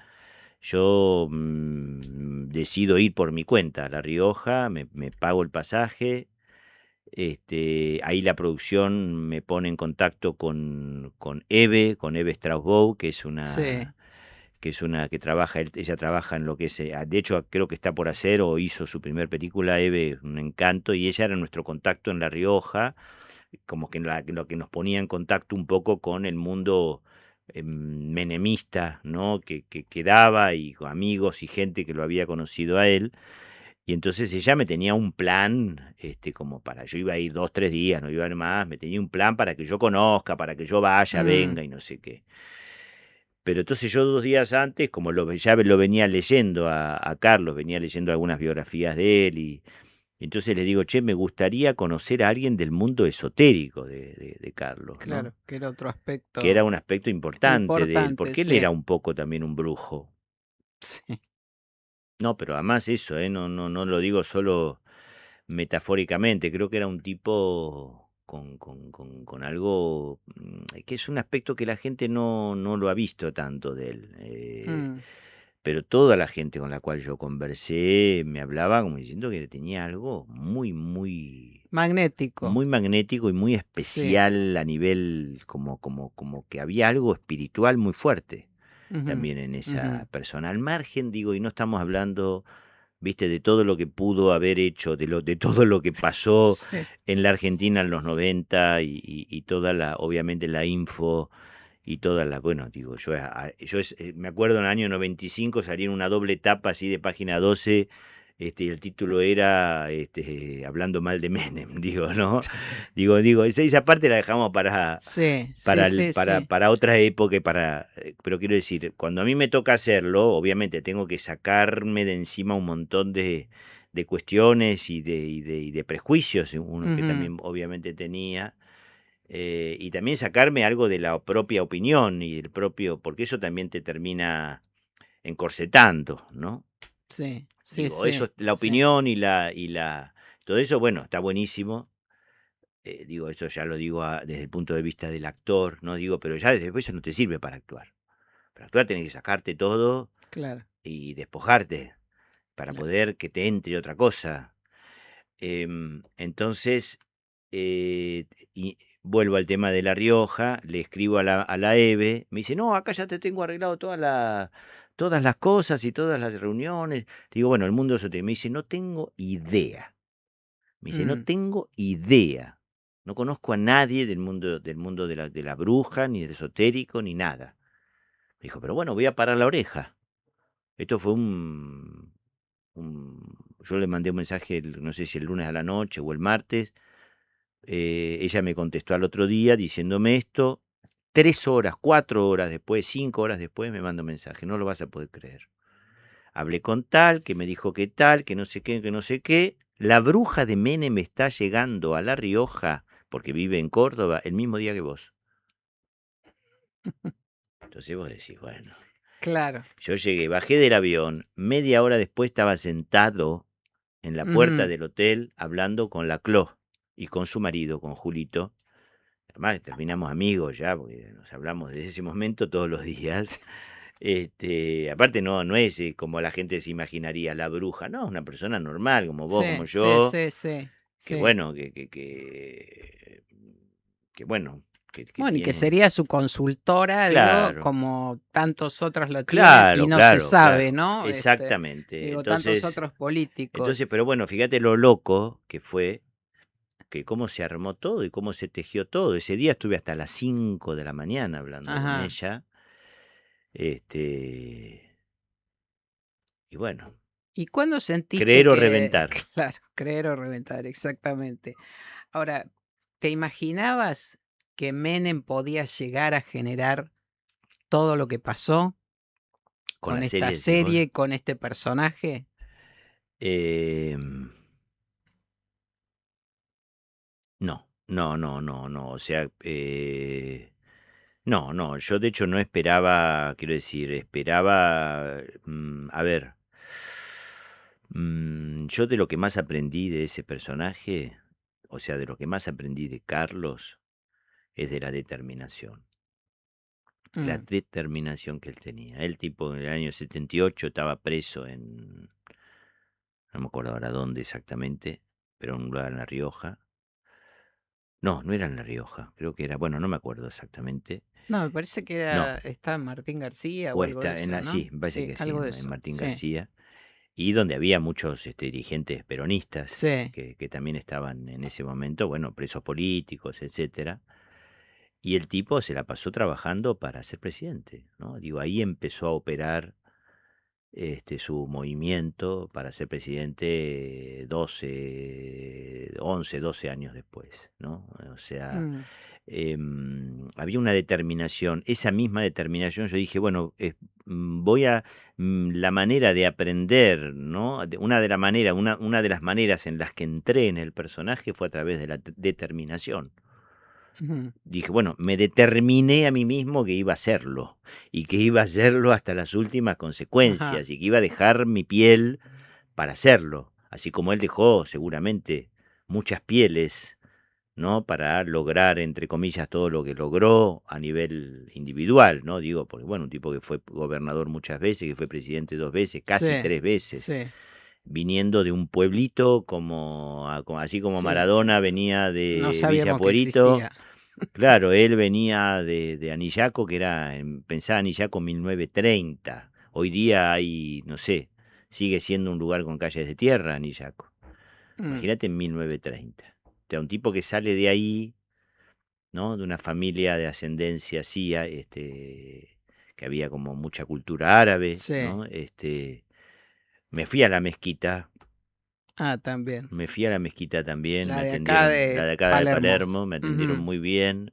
Yo decido ir por mi cuenta a La Rioja, me pago el pasaje. Ahí la producción me pone en contacto con Eve Strauss-Bow, Sí. que trabaja, ella trabaja en lo que es, de hecho creo que está por hacer o hizo su primer película, Eve, un encanto, y ella era nuestro contacto en La Rioja, como que lo que nos ponía en contacto un poco con el mundo menemista, ¿no? Que quedaba, y con amigos y gente que lo había conocido a él. Y entonces ella me tenía un plan, como yo iba a ir 2, 3 días, no iba a ir más, me tenía un plan para que yo conozca, para que yo vaya, Mm, venga y no sé qué. Pero entonces yo 2 días antes, como ya lo venía leyendo a Carlos, venía leyendo algunas biografías de él, y entonces le digo, che, me gustaría conocer a alguien del mundo esotérico de Carlos, ¿no? claro, que era otro Que era aspecto un aspecto importante de él, importante, porque él sí. era un poco también un brujo. Sí. No, pero además eso, no lo digo solo metafóricamente, creo que era un tipo con algo, que es un aspecto que la gente no lo ha visto tanto de él. Mm, Pero toda la gente con la cual yo conversé me hablaba como diciendo que tenía algo muy, muy, magnético. muy magnético y muy Sí. especial a nivel, como que había algo espiritual muy fuerte Ujú, también en ujú. esa persona. Al margen, digo, y no estamos hablando, viste, de todo lo que pudo haber hecho, de todo lo que pasó Sí. en la Argentina en los 90, y toda obviamente la info y todas las, bueno, digo, me acuerdo en el año 95 salí en una doble tapa así de página 12, y el título era, hablando mal de Menem, digo, ¿no? Digo, esa parte la dejamos Sí, sí, sí, sí. para otra época, pero quiero decir, cuando a mí me toca hacerlo, obviamente tengo que sacarme de encima un montón de cuestiones y de prejuicios, uno que Ujú, también obviamente tenía, y también sacarme algo de la propia opinión y el propio, porque eso también te termina encorsetando, ¿no? sí, sí, Digo, eso, sí, la sí. opinión todo eso, bueno, está buenísimo. Digo, eso ya lo digo desde el punto de vista del actor, ¿no? Digo, pero ya después eso no te sirve para actuar. Para actuar tenés que sacarte todo Claro, y despojarte para claro. poder que te entre otra cosa. Entonces, y vuelvo al tema de La Rioja, le escribo a la Eve, me dice, no, acá ya te tengo arreglado todas las cosas y todas las reuniones. Digo, bueno, el mundo eso me dice, no tengo idea. Me dice, no Mm, tengo idea. No conozco a nadie del mundo de la bruja, ni del esotérico, ni nada. Me dijo, pero bueno, voy a parar la oreja. Esto fue yo le mandé un mensaje, no sé si el lunes a la noche o el martes. Ella me contestó al otro día diciéndome esto. 3 horas, 4 horas después, 5 horas después, me manda un mensaje. No lo vas a poder creer. Hablé con tal, que me dijo que tal, que no sé qué, que no sé qué. La bruja de Menem está llegando a La Rioja, porque vive en Córdoba, el mismo día que vos. Entonces vos decís, bueno, claro. yo llegué, bajé del avión, media hora después estaba sentado en la puerta Ujú, del hotel hablando con la Clo y con su marido, con Julito. Además, terminamos amigos ya, porque nos hablamos desde ese momento todos los días. Aparte no es como la gente se imaginaría, la bruja, no, es una persona normal, como vos, como sí, sí, yo, sí, sí, que sí. bueno, que bueno, que Bueno, y que tiene. sería su consultora, digo, Claro, como tantos otros lo tienen y claro, no se claro, sabe, claro, ¿no? exactamente. Digo, tantos otros Entonces, políticos. pero bueno, fíjate lo loco que fue, que cómo se armó todo y cómo se tejió todo. Ese día estuve hasta las 5 de la mañana hablando con Ajá. ella. Este, y bueno, ¿Y cuándo sentiste creer o que, reventar. claro, creer o reventar, exactamente? Ahora, ¿te imaginabas que Menem podía llegar a generar todo lo que pasó Con con la esta serie, decís vos. serie, con este personaje? Em, no, no, no, no, no. O sea, no, no. Yo de hecho no esperaba, quiero decir, esperaba, a ver, yo de lo que más aprendí de ese personaje, o sea, de lo que más aprendí de Carlos, es de la Mm, determinación que él tenía. El tipo en el año 78 estaba preso no me acuerdo ahora dónde exactamente, pero en un lugar en La Rioja. No, no era en La Rioja, creo que era, bueno, no me acuerdo exactamente. No, me parece que No, está Martín García o o algo de está en eso, la, ¿no? sí, me parece Sí, que sí, algo de en eso. Martín Sí, García, y donde había muchos dirigentes peronistas sí. que también estaban en ese momento, bueno, presos políticos, etcétera. Y el tipo se la pasó trabajando para ser presidente, ¿no? Digo, ahí empezó a operar su movimiento para ser presidente 11, 12 años después, ¿no? O sea, Mm, había una determinación, esa misma determinación, yo dije, bueno, la manera de aprender, ¿no? Una de las maneras en las que entré en el personaje fue a través de la determinación. ujú, Dije, bueno, me determiné a mí mismo que iba a hacerlo y que iba a hacerlo hasta las últimas ajá, consecuencias y que iba a dejar mi piel para hacerlo, así como él dejó seguramente muchas pieles, ¿no? Para lograr, entre comillas, todo lo que logró a nivel individual, ¿no? Digo, porque bueno, un tipo que fue gobernador muchas veces, que fue presidente 2 veces, casi sí, 3 veces, sí, viniendo de un pueblito así como sí. Maradona venía No de Villa sabíamos que Puerito. existía. Claro, él venía de Anillaco, pensaba Anillaco 1930. Hoy día hay, no sé, sigue siendo un lugar con calles de tierra, Anillaco. Mm, Imagínate en 1930. O sea, un tipo que sale de ahí, ¿no? De una familia de ascendencia sia, que había como mucha cultura árabe, sí. ¿no? Me fui a la mezquita, Ah, también. me fui a la mezquita también, La me de acá atendieron, la de de acá de Palermo. Palermo, me atendieron Ujú, muy bien.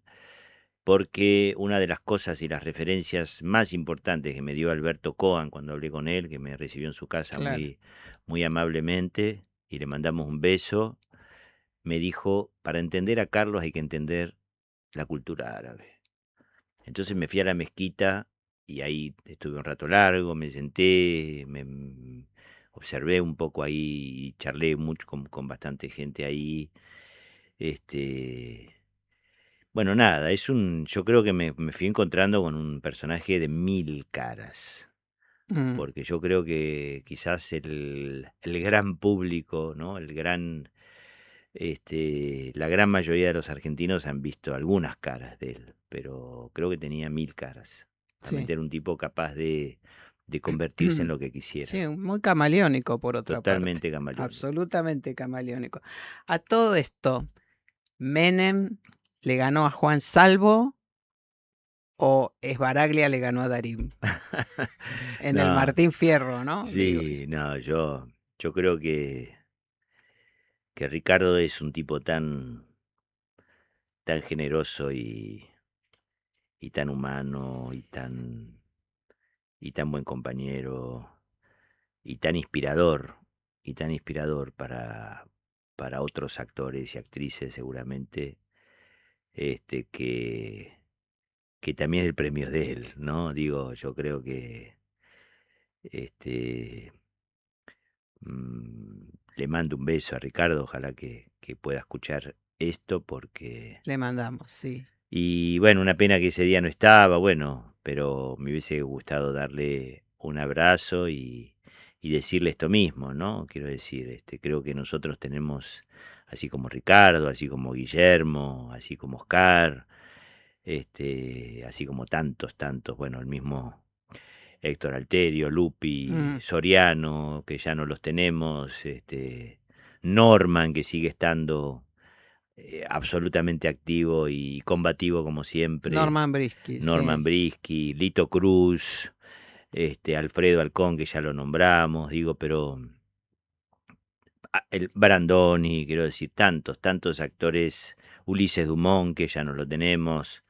Porque una de las cosas y las referencias más importantes que me dio Alberto Coan cuando hablé con él, que me recibió en su casa claro. muy, muy amablemente y le mandamos un beso, me dijo, para entender a Carlos hay que entender la cultura árabe. Entonces me fui a la mezquita y ahí estuve un rato largo, me senté, observé un poco ahí y charlé mucho con bastante gente ahí. Este, Bueno, nada, yo creo que me fui encontrando con un personaje de mil caras, Mm, porque yo creo que quizás el gran público, ¿no? La gran mayoría de los argentinos han visto algunas caras de él, pero creo que tenía mil caras. sí. Realmente era un tipo capaz de convertirse en lo que Sí, quisiera. muy camaleónico por otra parte. Totalmente camaleónico. Absolutamente camaleónico. A todo esto, ¿Menem le ganó a Juan Salvo o Esbaraglia le ganó a Darín? En el No, Martín Fierro, ¿no? Digo. sí, no, yo creo que Ricardo es un tipo tan generoso y tan humano y tan buen compañero y tan inspirador para otros actores y actrices seguramente, que también el premio es de él, ¿no? Digo, yo creo que este, le mando un beso a Ricardo, ojalá que pueda escuchar esto porque. Le mandamos, sí. Y bueno, una pena que ese día no estaba, bueno, pero me hubiese gustado darle un abrazo y decirle esto mismo, ¿no? Quiero decir, creo que nosotros tenemos, así como Ricardo, así como Guillermo, así como Oscar, así como tantos, tantos, bueno, el mismo Héctor Alterio, Lupi, Mm, Soriano, que ya no los tenemos, Norman, que sigue estando absolutamente activo y combativo como siempre, Norman Brisky, Norman sí. Brisky, Lito Cruz, Alfredo Alcón, que ya lo nombramos, digo, pero el Brandoni, quiero decir, tantos, tantos actores, Ulises Dumont, que ya no lo tenemos,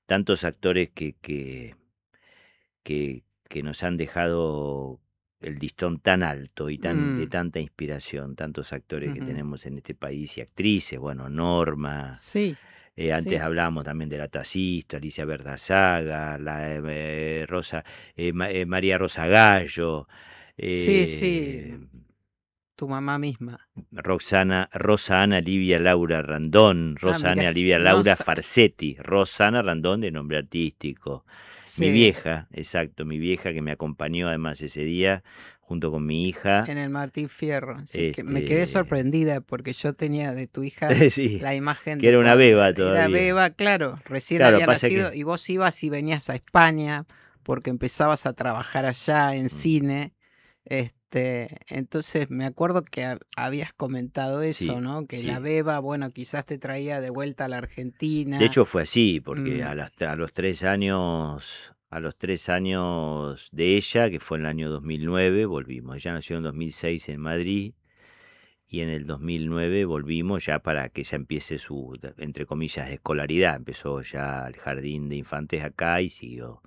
tantos actores que nos han dejado el listón tan alto y de tanta inspiración, tantos actores que tenemos en este país y actrices, bueno, Norma. Sí, Antes sí. hablábamos también de la taxista, Alicia Berdazaga, María Rosa Gallo, Sí, sí, eh, tu mamá misma. Rosa Ana Livia Laura Randón, Ah, Rosa Ana mira, Livia no Laura sa- Farsetti, Rosana Randón de nombre artístico. Mi sí, vieja, exacto, mi vieja que me acompañó además ese día junto con mi hija. en el Martín Fierro. Sí, que me quedé Este, sorprendida porque yo tenía de tu hija sí, la imagen que de era una cuando beba era todavía. beba, claro, recién Claro, había pasa nacido que y vos ibas y venías a España porque empezabas a trabajar allá en mm, cine. Entonces me acuerdo que habías comentado eso, sí, ¿no? Que la sí. beba, bueno, quizás te traía de vuelta a la De Argentina. hecho fue así, porque Mm, a los 3 años de ella, que fue en el año 2009, volvimos. Ella nació en 2006 en Madrid y en el 2009 volvimos ya para que ella empiece su, entre comillas, escolaridad. Empezó ya el jardín de infantes acá y siguió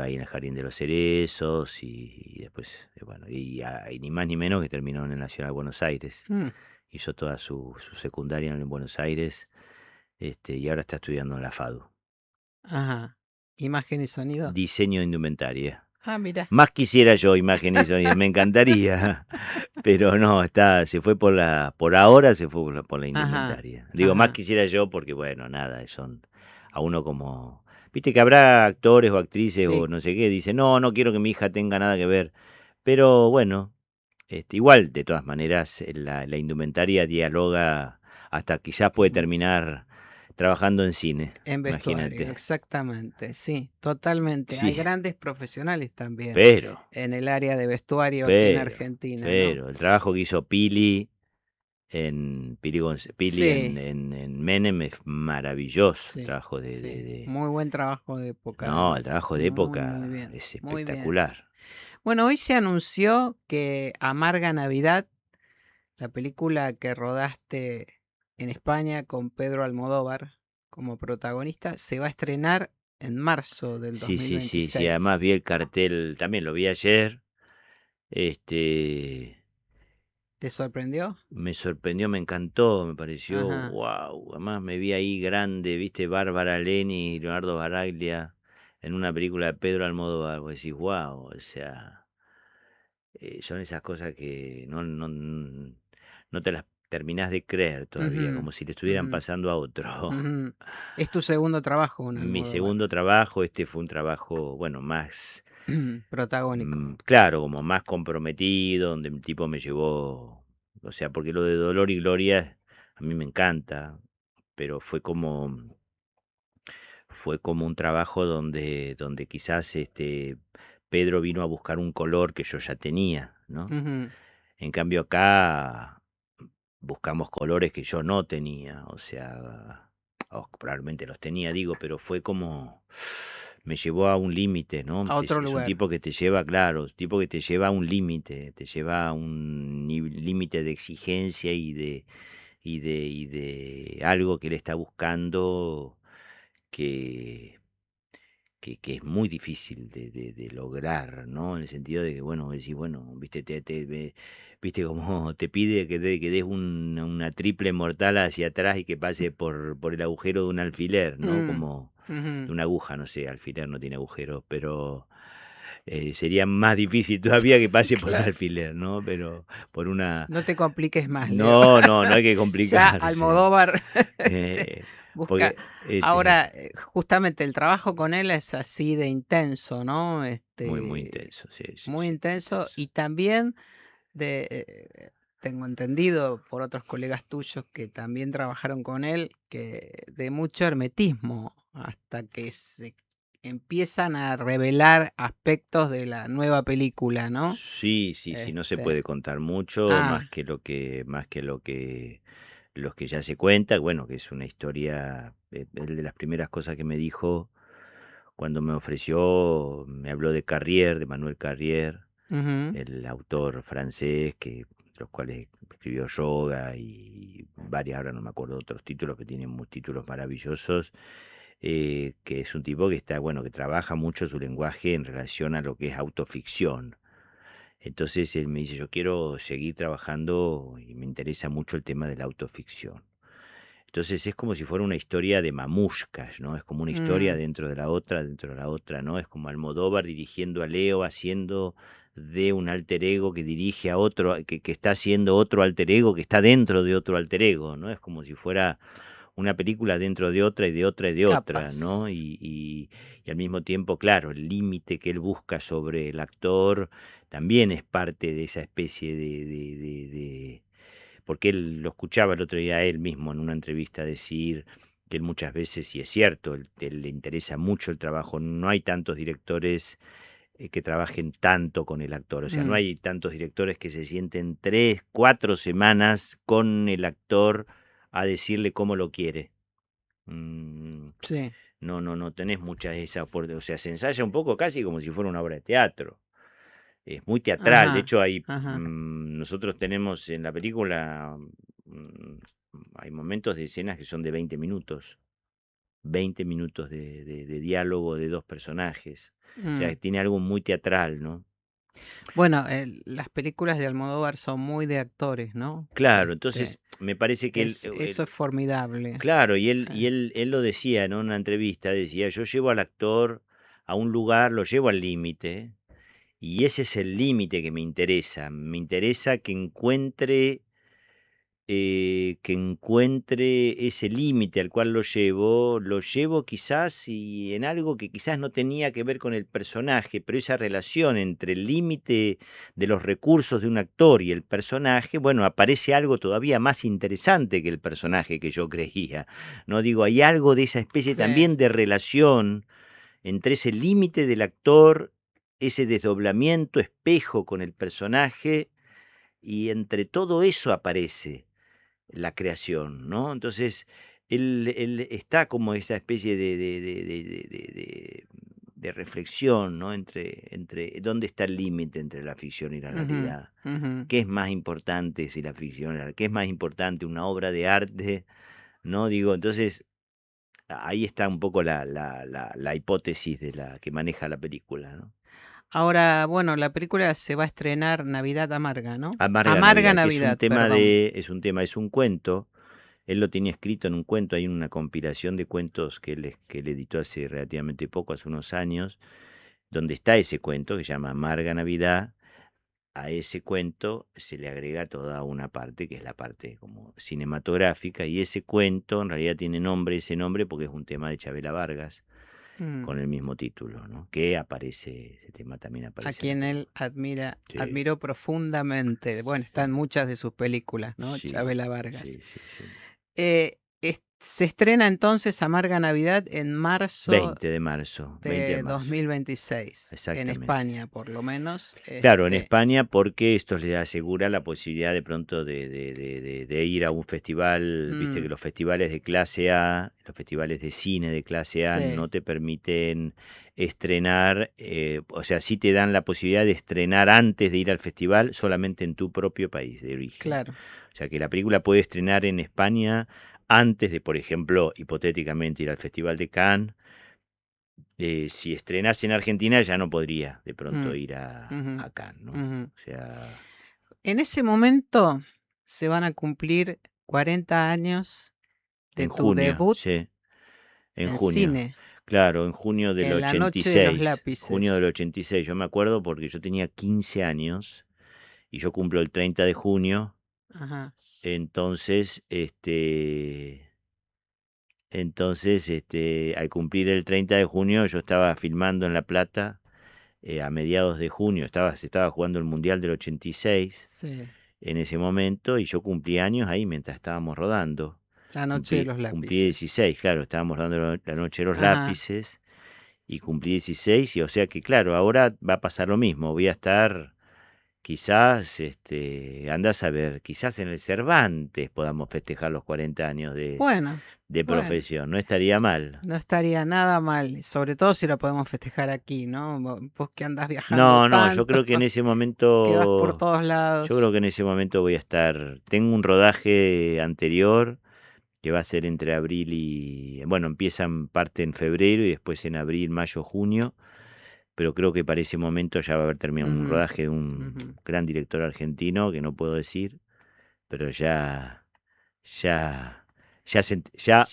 ahí en el jardín de los cerezos y después, bueno, y ni más ni menos que terminó en el Nacional de Buenos Aires. mm, Hizo toda su secundaria en Buenos Aires, y ahora está estudiando en la FADU. ajá. Imagen y sonido. Diseño de indumentaria. Ah, mira. Más quisiera yo imagen y sonido, me encantaría, pero no, se fue por ahora se fue por la Ajá, indumentaria. Digo, más ajá. quisiera yo porque, bueno, nada, son a uno como, viste que habrá actores o actrices o Sí, no sé qué, dicen, no, no quiero que mi hija tenga nada que ver, pero bueno, igual, de todas maneras, la indumentaria dialoga hasta quizás puede terminar trabajando en cine, en vestuario, imagínate. exactamente, sí, totalmente. Hay Sí, grandes profesionales también pero, en el área de vestuario aquí en pero, Argentina, ¿no? el trabajo que hizo Pili Pili Sí, en Menem es maravilloso, el sí, trabajo sí. Muy buen trabajo de época, no, el además. trabajo de Muy, muy época bien, es muy bien. espectacular. Bueno, hoy se anunció que Amarga Navidad, la película que rodaste en España con Pedro Almodóvar como protagonista, se va a estrenar en marzo del Sí, sí, sí, sí, además vi 2026. el cartel, también lo vi ayer, este, ¿Te sorprendió? me sorprendió, me encantó, me pareció, Ajá. wow, además me vi ahí grande, viste, Bárbara Leni y Leonardo Baraglia en una película de Pedro Almodóvar, vos decís, wow, o sea, son esas cosas que no te las terminás de creer todavía, Ujú, como si le estuvieran ujú, pasando a otro. ujú. Es tu segundo trabajo con Mi Almodóvar. segundo trabajo, este fue un trabajo, bueno, más, Protagónico. claro, como más comprometido, donde el tipo me llevó, o sea, porque lo de Dolor y Gloria a mí me encanta, pero fue como un trabajo donde quizás Pedro vino a buscar un color que yo ya tenía, ¿no? Ujú. En cambio acá buscamos colores que yo no tenía, o sea, o probablemente los tenía, digo, pero fue como, me llevó a un límite, ¿no? A otro Es un lugar. tipo que te lleva, claro, un tipo que te lleva a un límite, te lleva a un límite de exigencia y de algo que él está buscando que, que es muy difícil de lograr, ¿no? En el sentido de que, bueno, decís, bueno, viste, viste como te pide que des una triple mortal hacia atrás y que pase por el agujero de un alfiler, ¿no? Mm, Como de ujú. una aguja, no sé, alfiler no tiene agujeros, pero sería más difícil todavía que pase por el Claro. alfiler, ¿no? Pero por una... No te compliques más, Leo. No, no, no hay que Ya complicarse. Almodóvar eh, busca. porque, Ahora, justamente el trabajo con él es así de intenso, ¿no? muy, muy intenso, sí, sí, Muy sí, muy intenso intenso. y también tengo entendido por otros colegas tuyos que también trabajaron con él, que de mucho hermetismo hasta que se empiezan a revelar aspectos de la nueva película, ¿no? Sí, sí, sí, no se Este, puede contar mucho, ah, los que ya se cuenta, bueno, que es una historia, él de las primeras cosas que me dijo cuando me habló de Carrier, de Manuel Carrier, ujú, el autor francés que los cuales escribió Yoga y varias, ahora no me acuerdo otros títulos, que tienen títulos maravillosos, que es un tipo que está, bueno, que trabaja mucho su lenguaje en relación a lo que es autoficción. Entonces él me dice, yo quiero seguir trabajando y me interesa mucho el tema de la autoficción. Entonces es como si fuera una historia de mamuscas, ¿no? Es como una historia Mm, dentro de la otra, ¿no? Es como Almodóvar dirigiendo a Leo, haciendo de un alter ego que dirige a otro, que está haciendo otro alter ego que está dentro de otro alter ego, ¿no? Es como si fuera una película dentro de otra y de otra y de otra, ¿no? capas. Y al mismo tiempo, claro, el límite que él busca sobre el actor también es parte de esa especie de porque él lo escuchaba el otro día él mismo en una entrevista decir que él muchas veces, y es cierto, él le interesa mucho el trabajo, no hay tantos directores que trabajen tanto con el actor, o sea, no Mm, hay tantos directores que se sienten 3, 4 semanas con el actor a decirle cómo lo quiere. Mm, sí. no tenés muchas de esas, o sea, se ensaya un poco casi como si fuera una obra de teatro. Es muy teatral, de Ajá, hecho hay, ajá. nosotros tenemos en la película, mm, hay momentos de escenas que son de 20 minutos, 20 minutos de diálogo de dos personajes, o sea, Mm. que tiene algo muy teatral, ¿no? Bueno, las películas de Almodóvar son muy de actores, ¿no? Claro, entonces me parece que Eso es formidable. claro, y él, Eh, él lo decía, ¿no? En una entrevista, decía, yo llevo al actor a un lugar, lo llevo al límite, y ese es el límite que me interesa que encuentre ese límite al cual lo llevo quizás y en algo que quizás no tenía que ver con el personaje, pero esa relación entre el límite de los recursos de un actor y el personaje, bueno, aparece algo todavía más interesante que el personaje que yo creía, ¿no? Digo, hay algo de esa especie sí. también de relación entre ese límite del actor, ese desdoblamiento espejo con el personaje, y entre todo eso aparece la creación, ¿no? Entonces, él está como esa especie de reflexión, ¿no? Entre dónde está el límite entre la ficción y la Ujú, realidad. ujú. ¿Qué es más importante si la ficción, qué es más importante una obra de arte, ¿no? Digo, entonces, ahí está un poco la hipótesis de la que maneja la película, ¿no? Ahora, bueno, la película se va a estrenar Navidad Amarga, ¿no? Amarga Amarga Navidad, que es un Navidad, tema perdón. es un cuento. Él lo tenía escrito en un cuento, hay una compilación de cuentos que él editó hace relativamente poco, hace unos años, donde está ese cuento que se llama Amarga Navidad. A ese cuento se le agrega toda una parte que es la parte como cinematográfica, y ese cuento en realidad tiene ese nombre porque es un tema de Chabela Vargas Mm, con el mismo título, ¿no? Que ese tema también a aparece en la quien él película. Sí, admiró profundamente. Bueno, está en sí, muchas de sus películas, ¿no? sí, Chabela Vargas. sí, sí, sí. Se estrena entonces Amarga Navidad en marzo 20 de de marzo, 2026, en exactamente. España por lo menos. Claro, en España, porque esto les asegura la posibilidad de pronto de ir a un festival, viste que Mm, los festivales de clase A, los festivales de cine de clase A sí, no te permiten estrenar, o sea, sí te dan la posibilidad de estrenar antes de ir al festival solamente en tu propio país de origen. claro. O sea, que la película puede estrenar en España antes de, por ejemplo, hipotéticamente ir al Festival de Cannes. Si estrenase en Argentina ya no podría de pronto Mm, ir ujú, a Cannes, ¿no? ujú. O sea, En ese momento se van a cumplir 40 años de en tu junio, debut sí, en en junio. cine, Claro, en junio del en La ochenta y Noche de los seis, junio del Lápices. 86. Yo me acuerdo porque yo tenía 15 años y yo cumplo el 30 de junio. Ajá. Entonces, al cumplir el 30 de junio, yo estaba filmando en La Plata a mediados de junio, se estaba jugando el Mundial del 86 Sí, en ese momento, y yo cumplí años ahí mientras estábamos rodando. La Noche de los Cumplí Lápices. 16, claro, estábamos rodando la noche de los Ajá. lápices, y cumplí 16, y o sea que claro, ahora va a pasar lo mismo, voy a estar quizás, andás a ver, quizás en el Cervantes podamos festejar los 40 años Bueno, de bueno, profesión, no estaría mal. no estaría nada mal, sobre todo si lo podemos festejar aquí, ¿no? Vos que andás viajando No, no, yo tanto, creo que en ese que vas por momento, todos yo lados. creo que en ese momento voy a estar, tengo un rodaje anterior que va a ser entre abril y, bueno, empiezan parte en febrero y después en abril, mayo, junio, pero creo que para ese momento ya va a haber terminado un Ujú, rodaje de un ujú. gran director argentino que no puedo decir, pero ya,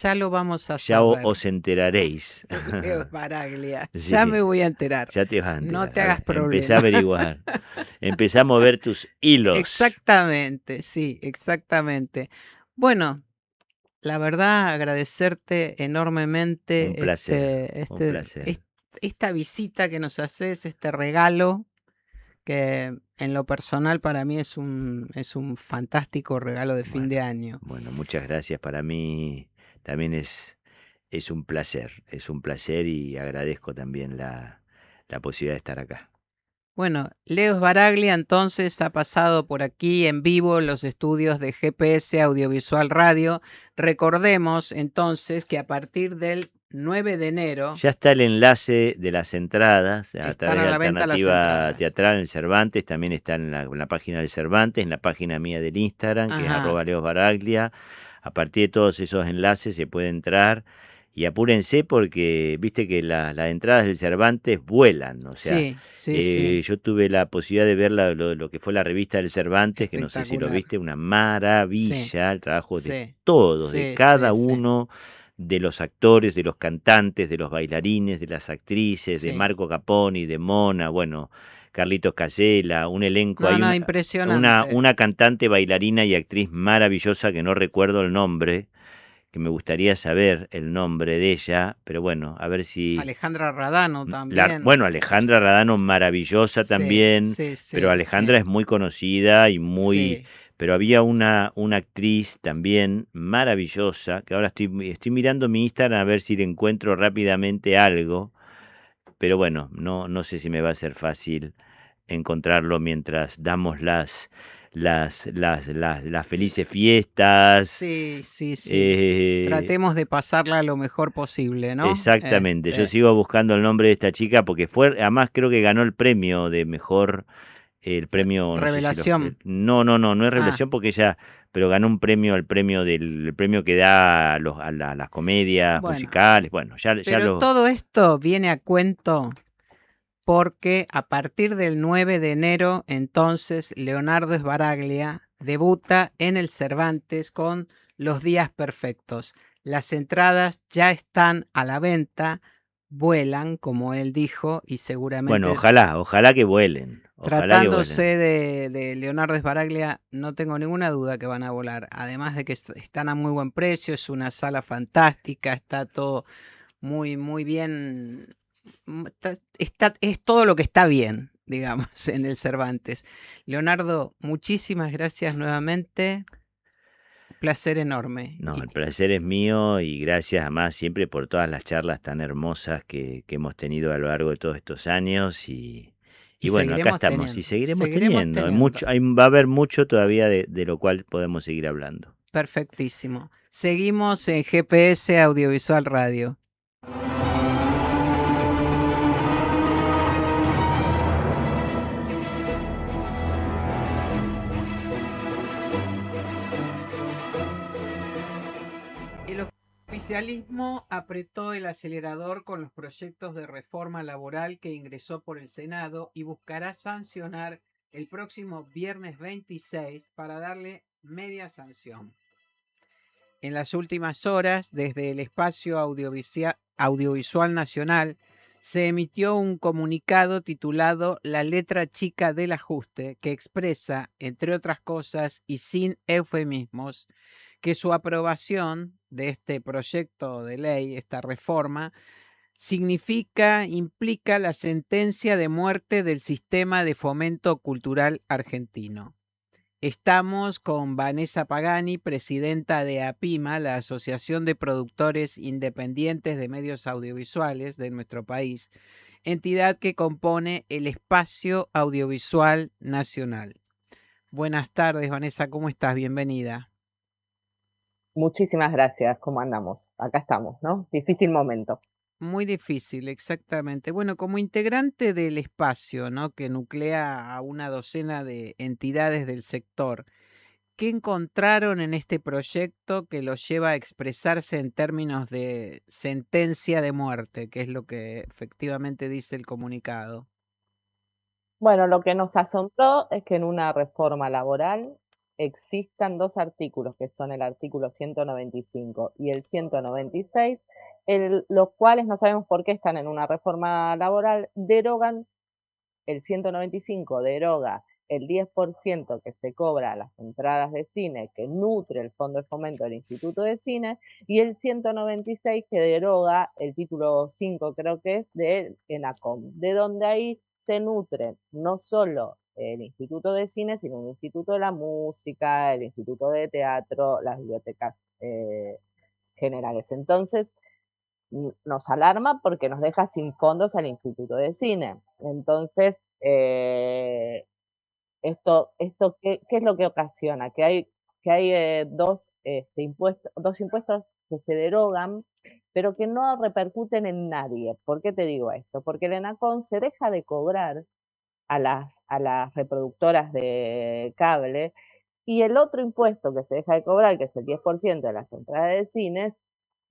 Ya lo vamos a ya saber. os enteraréis. Leo Baraglia, ya Sí, me voy a enterar. ya te vas a No enterar. te A hagas ver, empecé a problema. averiguar, empecé a mover tus hilos. Exactamente, sí, exactamente. Bueno, la verdad, agradecerte Un enormemente placer, un placer. esta visita que nos haces, este regalo, que en lo personal para mí es un fantástico regalo de fin de Bueno, año. bueno, muchas gracias. Para mí también es un placer y agradezco también la posibilidad de estar acá. Bueno, Leo Baraglia entonces ha pasado por aquí en vivo en los estudios de GPS Audiovisual Radio. Recordemos entonces que a partir del 9 de enero Ya está el enlace de las entradas a están través a de la venta las Alternativa entradas. Teatral en Cervantes, también está en la página del Cervantes, en la página mía del Instagram, que es Ajá, @leosbaraglia. A partir de todos esos enlaces se puede entrar y apúrense porque viste que las entradas del Cervantes vuelan, o sea, sí, sí, sí, yo tuve la posibilidad de ver lo que fue la revista del Cervantes, que no sé si lo espectacular. viste, una Sí, maravilla, el trabajo de sí, todos, de sí, cada sí, sí, uno de los actores, de los cantantes, de los bailarines, de las actrices, de sí. Marco Caponi, de Mona, bueno, Carlitos Casella, un elenco, No, hay no, una, impresionante. una cantante, bailarina y actriz maravillosa que no recuerdo el nombre, que me gustaría saber el nombre de ella, pero bueno, a ver si... Alejandra Radano también. Bueno, Alejandra Radano, maravillosa Sí, también, sí, pero sí, Alejandra sí, es muy conocida y muy... sí. Pero había una actriz también maravillosa, que ahora estoy mirando mi Instagram a ver si le encuentro rápidamente algo, pero bueno, no sé si me va a ser fácil encontrarlo mientras damos las felices fiestas. Sí, sí, sí. eh, Tratemos de pasarla lo mejor posible, ¿no? Exactamente, yo sigo buscando el nombre de esta chica porque además creo que ganó el premio de mejor, el premio, no sé si Revelación. no es Ah, revelación porque ella, pero ganó un premio, el premio que da a las comedias bueno. musicales, bueno, ya Pero lo, todo esto viene a cuento porque a partir del 9 de enero, entonces, Leonardo Sbaraglia debuta en el Cervantes con Los Días Perfectos. Las entradas ya están a la venta, vuelan, como él dijo, y bueno, seguramente ojalá que vuelen, ojalá que vuelen. tratándose de Leonardo Sbaraglia, no tengo ninguna duda que van a volar. Además de que están a muy buen precio, es una sala fantástica, está todo muy, muy bien. Es todo lo que está bien, digamos, en el Cervantes. Leonardo, muchísimas gracias nuevamente. Placer enorme. No, Y, el placer es mío y gracias además siempre por todas las charlas tan hermosas que hemos tenido a lo largo de todos estos años y y bueno, acá seguiremos estamos y teniendo. seguiremos Seguiremos teniendo. teniendo. Va a haber mucho todavía de lo cual podemos seguir hablando. Perfectísimo. Seguimos en GPS Audiovisual Radio. El oficialismo apretó el acelerador con los proyectos de reforma laboral que ingresó por el Senado y buscará sancionar el próximo viernes 26 para darle media sanción. En las últimas horas, desde el espacio audiovisual nacional, se emitió un comunicado titulado La letra chica del ajuste, que expresa, entre otras cosas y sin eufemismos, que su aprobación de este proyecto de ley, esta reforma, implica la sentencia de muerte del sistema de fomento cultural argentino. Estamos con Vanessa Pagani, presidenta de APIMA, la Asociación de Productores Independientes de Medios Audiovisuales de nuestro país. entidad que compone el Espacio Audiovisual Nacional. Buenas tardes, Vanessa, ¿cómo estás? Bienvenida. Muchísimas gracias, ¿cómo andamos? Acá estamos, ¿no? Difícil momento. Muy difícil, exactamente. Bueno, como integrante del espacio, ¿no? Que nuclea a una docena de entidades del sector, ¿qué encontraron en este proyecto que los lleva a expresarse en términos de sentencia de muerte, que es lo que efectivamente dice el comunicado? Bueno, lo que nos asombró es que en una reforma laboral existan dos artículos, que son el artículo 195 y el 196, los cuales no sabemos por qué están en una reforma laboral, derogan el 195, deroga el 10% que se cobra a las entradas de cine que nutre el Fondo de Fomento del Instituto de Cine, y el 196 que deroga el título 5, creo que es, del ENACOM, de donde ahí se nutre no solo el Instituto de Cine, sino el Instituto de la Música, el Instituto de Teatro, las bibliotecas generales. Entonces, nos alarma porque nos deja sin fondos al Instituto de Cine. Entonces, esto ¿qué es lo que ocasiona? Que hay dos impuestos que se derogan, pero que no repercuten en nadie. ¿Por qué te digo esto? Porque el ENACON se deja de cobrar a las reproductoras de cable, y el otro impuesto que se deja de cobrar, que es el 10% de las entradas de cines,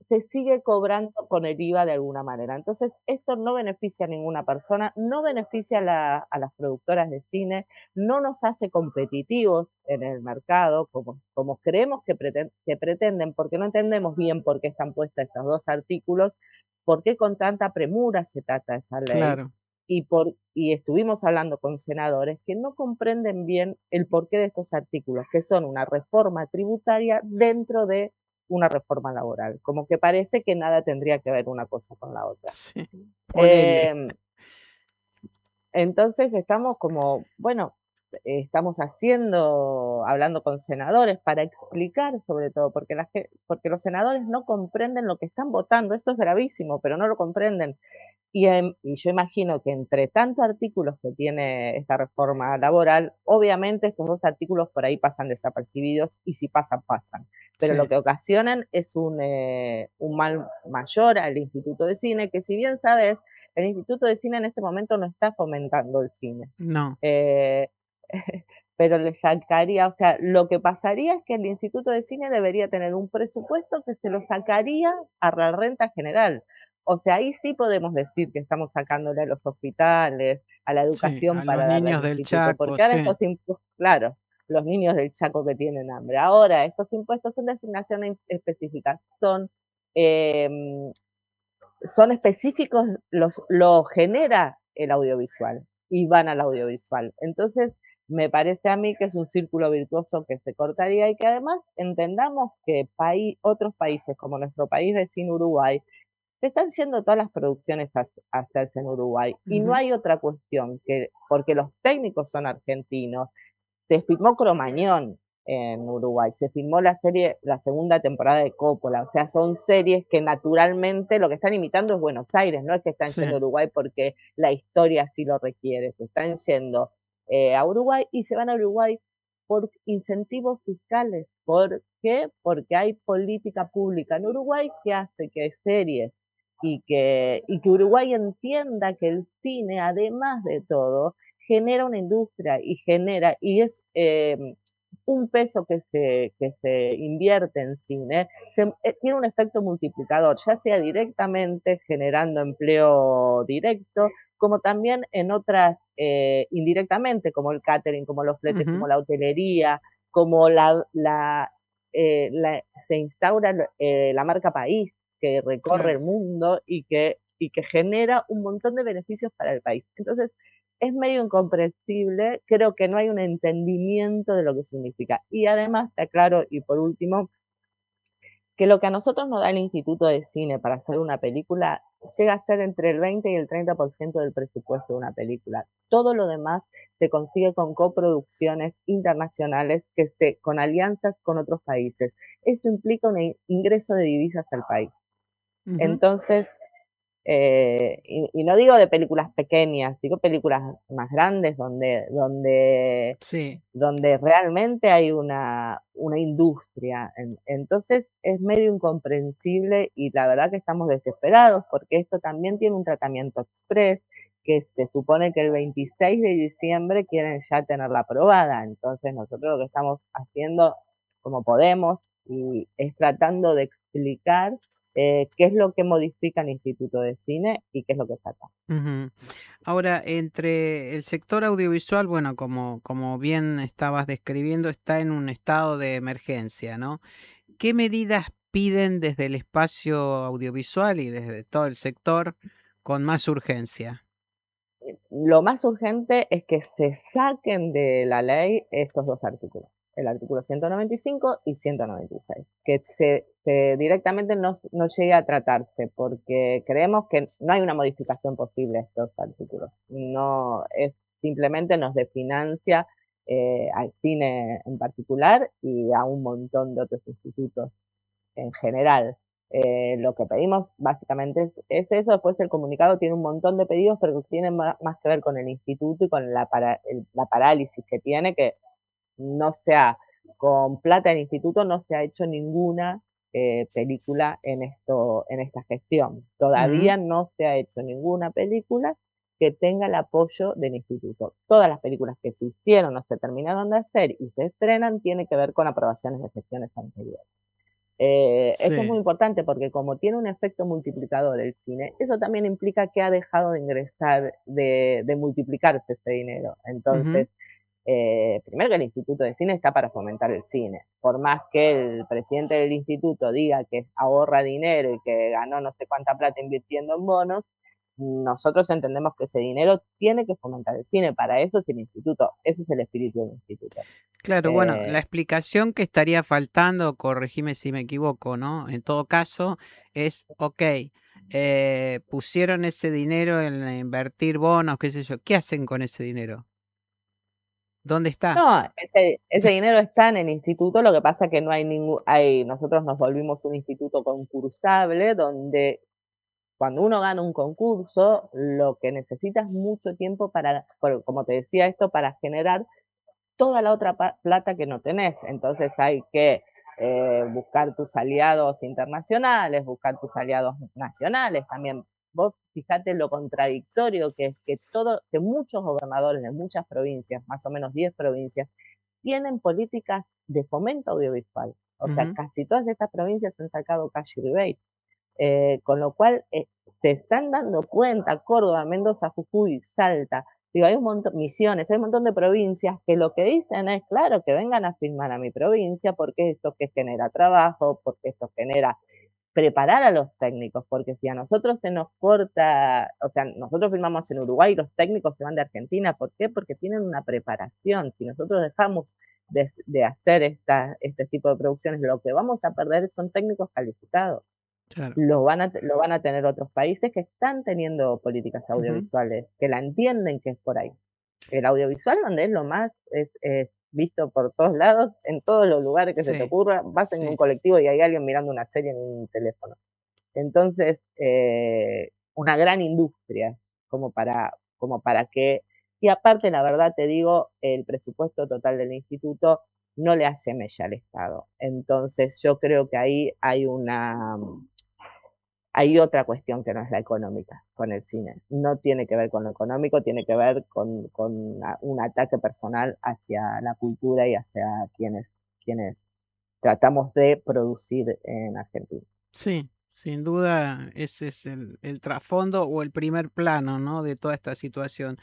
se sigue cobrando con el IVA de alguna manera. Entonces, esto no beneficia a ninguna persona, no beneficia a las productoras de cine, no nos hace competitivos en el mercado, como creemos que pretenden, porque no entendemos bien por qué están puestos estos dos artículos, por qué con tanta premura se trata esta ley, Claro. y estuvimos hablando con senadores que no comprenden bien el porqué de estos artículos, que son una reforma tributaria dentro de una reforma laboral, como que parece que nada tendría que ver una cosa con la otra. Sí, ponele. Entonces estamos como, bueno, estamos hablando con senadores para explicar sobre todo, porque los senadores no comprenden lo que están votando, esto es gravísimo, pero no lo comprenden. Y yo imagino que entre tantos artículos que tiene esta reforma laboral, obviamente estos dos artículos por ahí pasan desapercibidos, y si pasan, pasan. Pero lo Sí. que ocasionan es un mal mayor al Instituto de Cine, que si bien sabes, el Instituto de Cine en este momento no está fomentando el cine. No. Eh, pero le sacaría, o sea, lo que pasaría es que el Instituto de Cine debería tener un presupuesto que se lo sacaría a la renta general. O sea, ahí sí podemos decir que estamos sacándole a los hospitales, a la Sí, educación a los para darle al niños del instituto, Chaco, porque ahora sí. estos impuestos, claro, los niños del Chaco que tienen hambre. Ahora, estos impuestos son de asignación específica, eh, son específicos, lo genera el audiovisual y van al audiovisual. Entonces, me parece a mí que es un círculo virtuoso que se cortaría, y que además entendamos que otros países como nuestro país vecino Uruguay, se están yendo todas las producciones a hacerse en Uruguay, y no hay otra cuestión que, porque los técnicos son argentinos, se filmó Cromañón en Uruguay, se filmó la segunda temporada de Coppola, o sea, son series que naturalmente lo que están imitando es Buenos Aires, no es que están yendo a Uruguay porque la historia así lo requiere, se están yendo a Uruguay, y se van a Uruguay por incentivos fiscales. ¿Por qué? Porque hay política pública en Uruguay que hace que series y que Uruguay entienda que el cine, además de todo, genera una industria y es un peso que se invierte en cine, tiene un efecto multiplicador, ya sea directamente generando empleo directo, como también en otras indirectamente, como el catering, como los fletes, como la hotelería, como se instaura la marca país, que recorre el mundo y que genera un montón de beneficios para el país. Entonces, es medio incomprensible, creo que no hay un entendimiento de lo que significa. Y además, te aclaro, y por último, que lo que a nosotros nos da el Instituto de Cine para hacer una película llega a ser entre el 20 y el 30% del presupuesto de una película. Todo lo demás se consigue con coproducciones internacionales, con alianzas con otros países. Eso implica un ingreso de divisas al país. Entonces, Y no digo de películas pequeñas, digo películas más grandes Sí. donde realmente hay una industria. Entonces es medio incomprensible y la verdad que estamos desesperados porque esto también tiene un tratamiento express que se supone que el 26 de diciembre quieren ya tenerla aprobada. Entonces nosotros lo que estamos haciendo como podemos y es tratando de explicar qué es lo que modifica el Instituto de Cine y qué es lo que saca. Ujú. Ahora, entre el sector audiovisual, bueno, como bien estabas describiendo, está en un estado de emergencia, ¿no? ¿Qué medidas piden desde el espacio audiovisual y desde todo el sector con más urgencia? Lo más urgente es que se saquen de la ley estos dos artículos, el artículo 195 y 196, que directamente no llegue a tratarse, porque creemos que no hay una modificación posible a estos artículos. No es simplemente nos desfinancia al cine en particular y a un montón de otros institutos en general. Lo que pedimos básicamente es eso. Después el comunicado tiene un montón de pedidos, pero que tienen más que ver con el instituto y con la parálisis que tiene, que no se ha, con plata del instituto no se ha hecho ninguna película en esta gestión. Ujú. Todavía no se ha hecho ninguna película que tenga el apoyo del instituto. Todas las películas que se hicieron o se terminaron de hacer y se estrenan tienen que ver con aprobaciones de gestiones anteriores. Esto es muy Sí. importante porque como tiene un efecto multiplicador el cine, eso también implica que ha dejado de ingresar, de multiplicarse ese dinero. Ujú. Entonces, primero que el Instituto de Cine está para fomentar el cine. Por más que el presidente del instituto diga que ahorra dinero y que ganó no sé cuánta plata invirtiendo en bonos, nosotros entendemos que ese dinero tiene que fomentar el cine. Para eso es el instituto, ese es el espíritu del instituto. Claro, bueno, la Eh, explicación que estaría faltando, corregime si me equivoco, ¿no? En todo caso, es, ok, pusieron ese dinero en invertir bonos, qué sé yo, ¿qué hacen con ese dinero? ¿Dónde está? No, ese dinero está en el instituto, lo que pasa que no hay nosotros nos volvimos un instituto concursable, donde cuando uno gana un concurso, lo que necesita es mucho tiempo como te decía esto, para generar toda la otra plata que no tenés. Entonces hay que buscar tus aliados internacionales, buscar tus aliados nacionales también. Vos fijate lo contradictorio que es que muchos gobernadores de muchas provincias, más o menos 10 provincias, tienen políticas de fomento audiovisual. O sea, Ujú. casi todas estas provincias han sacado cash rebate. Con lo cual se están dando cuenta, Córdoba, Mendoza, Jujuy, Salta, digo, hay un montón, Misiones, hay un montón de provincias que lo que dicen es, claro, que vengan a filmar a mi provincia porque esto que genera trabajo, porque esto genera preparar a los técnicos, porque si a nosotros se nos corta, o sea, nosotros filmamos en Uruguay, los técnicos se van de Argentina, ¿por qué? Porque tienen una preparación. Si nosotros dejamos de hacer este tipo de producciones, lo que vamos a perder son técnicos calificados. Claro. Lo van a tener otros países que están teniendo políticas Ujú. audiovisuales, que la entienden que es por ahí. El audiovisual donde es lo más es visto por todos lados, en todos los lugares que se te Sí, ocurra, vas en un sí. colectivo y hay alguien mirando una serie en un teléfono. Entonces, una gran industria como para que, y aparte, la verdad te digo, el presupuesto total del instituto no le hace mella al Estado. Entonces, yo creo que ahí hay otra cuestión que no es la económica con el cine. No tiene que ver con lo económico, tiene que ver con un ataque personal hacia la cultura y hacia quienes tratamos de producir en Argentina. Sí, sin duda ese es el trasfondo o el primer plano, ¿no? De toda esta situación.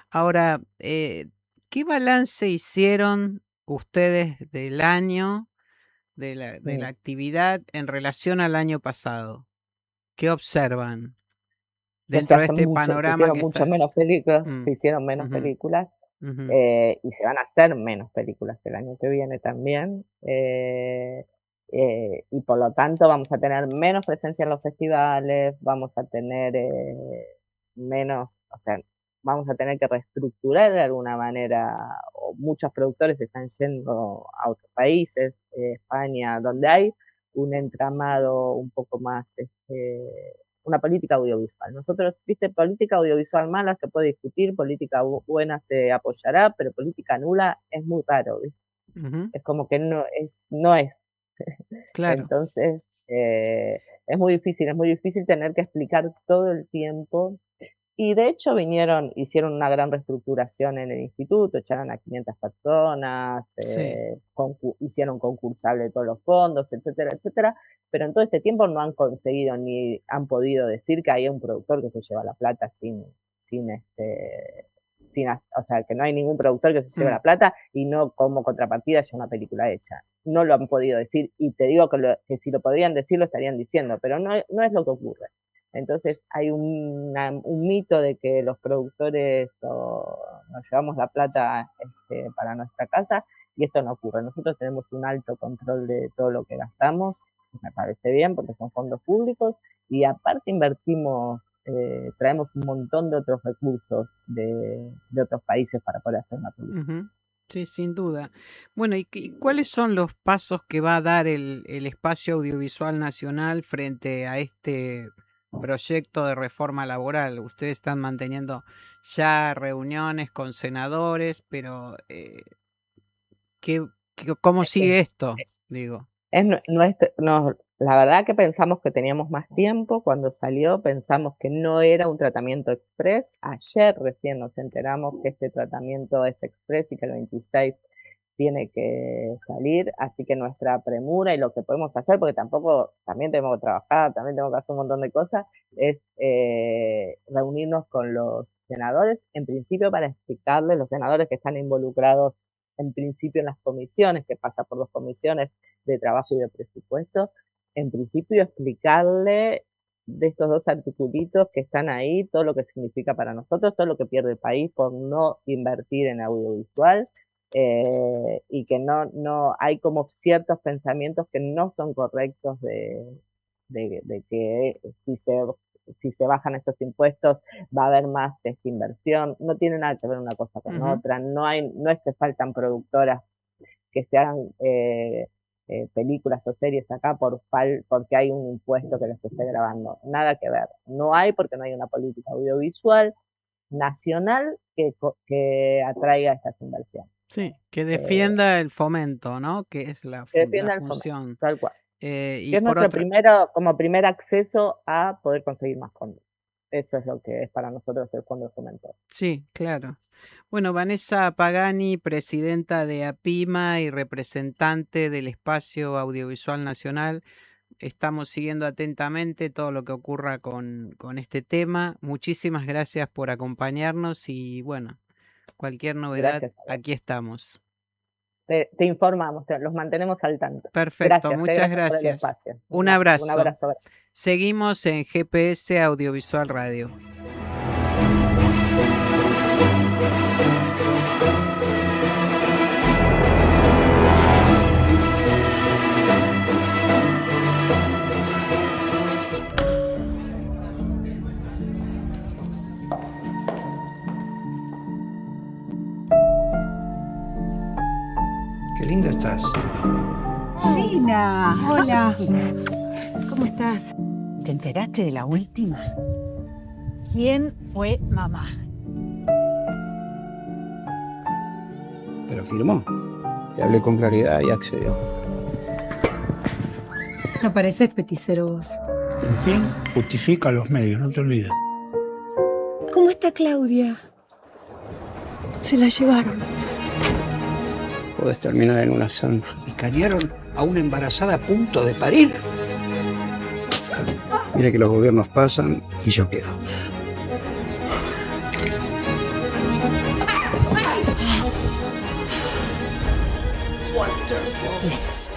Ahora, ¿qué balance hicieron ustedes del año, de la Mm. actividad en relación al año pasado? ¿Qué observan Que se dentro de hacen este mucho, se panorama hicieron que mucho está? menos películas, Mm, se hicieron menos ujú, películas, ujú. y se van a hacer menos películas que el año que viene también. Y por lo tanto vamos a tener menos presencia en los festivales, vamos a tener menos, o sea, vamos a tener que reestructurar de alguna manera, o muchos productores están yendo a otros países, España, donde hay un entramado un poco más una política audiovisual. Nosotros, viste, política audiovisual mala se puede discutir, política buena se apoyará, pero política nula es muy raro, ¿viste? Es como que no es. Claro. Entonces, es muy difícil tener que explicar todo el tiempo. Y de hecho hicieron una gran reestructuración en el instituto, echaron a 500 personas, Sí. hicieron concursable todos los fondos, etcétera, etcétera, pero en todo este tiempo no han conseguido ni han podido decir que hay un productor que se lleva la plata o sea, que no hay ningún productor que se lleve la plata y no como contrapartida haya una película hecha. No lo han podido decir, y te digo que si lo podrían decir lo estarían diciendo, pero no es lo que ocurre. Entonces hay un mito de que los productores nos llevamos la plata para nuestra casa, y esto no ocurre. Nosotros tenemos un alto control de todo lo que gastamos, me parece bien porque son fondos públicos, y aparte invertimos, traemos un montón de otros recursos de otros países para poder hacer una película. Sí, sin duda. Bueno, ¿y cuáles son los pasos que va a dar el espacio audiovisual nacional frente a este proyecto de reforma laboral? Ustedes están manteniendo ya reuniones con senadores, pero ¿cómo sigue esto? Digo. La verdad que pensamos que teníamos más tiempo cuando salió, pensamos que no era un tratamiento express. Ayer recién nos enteramos que este tratamiento es express y que el 26 tiene que salir, así que nuestra premura y lo que podemos hacer, porque también tenemos que trabajar, también tenemos que hacer un montón de cosas, es reunirnos con los senadores, en principio para explicarles, los senadores que están involucrados en principio en las comisiones, que pasa por 2 comisiones de trabajo y de presupuesto, en principio explicarle de estos 2 articulitos que están ahí, todo lo que significa para nosotros, todo lo que pierde el país por no invertir en audiovisual, y que no hay como ciertos pensamientos que no son correctos de que si se bajan estos impuestos va a haber más inversión. No tiene nada que ver una cosa con otra. No es que faltan productoras que se hagan películas o series acá porque hay un impuesto que les esté grabando. Nada que ver. No hay, porque no hay una política audiovisual nacional que atraiga estas inversiones. Sí, que defienda el fomento, ¿no? Que es la función. Tal cual. Y que es nuestro primer acceso a poder conseguir más fondos. Eso es lo que es para nosotros el Fondo de Fomento. Sí, claro. Bueno, Vanessa Pagani, presidenta de APIMA y representante del Espacio Audiovisual Nacional, estamos siguiendo atentamente todo lo que ocurra con este tema. Muchísimas gracias por acompañarnos y bueno, cualquier novedad, aquí estamos. Te informamos, los mantenemos al tanto. Perfecto, muchas gracias. Un abrazo. Un abrazo. Seguimos en GPS Audiovisual Radio. Qué linda estás. Gina, hola. ¿Cómo estás? ¿Te enteraste de la última? ¿Quién fue mamá? Pero firmó. Le hablé con claridad y accedió. No pareces peticero vos. El fin justifica a los medios, no te olvides. ¿Cómo está Claudia? Se la llevaron. Podés terminar en una zanja. Escanearon a una embarazada a punto de parir. Mira que los gobiernos pasan y yo quedo. Yes.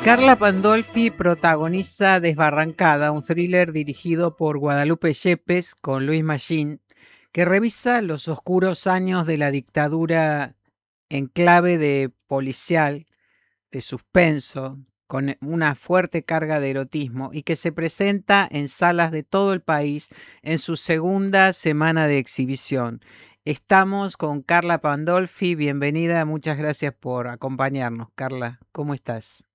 Carla Pandolfi protagoniza Desbarrancada, un thriller dirigido por Guadalupe Yepes con Luis Machín, que revisa los oscuros años de la dictadura en clave de policial, de suspenso, con una fuerte carga de erotismo y que se presenta en salas de todo el país en su segunda semana de exhibición. Estamos con Carla Pandolfi, bienvenida, muchas gracias por acompañarnos. Carla, ¿cómo estás?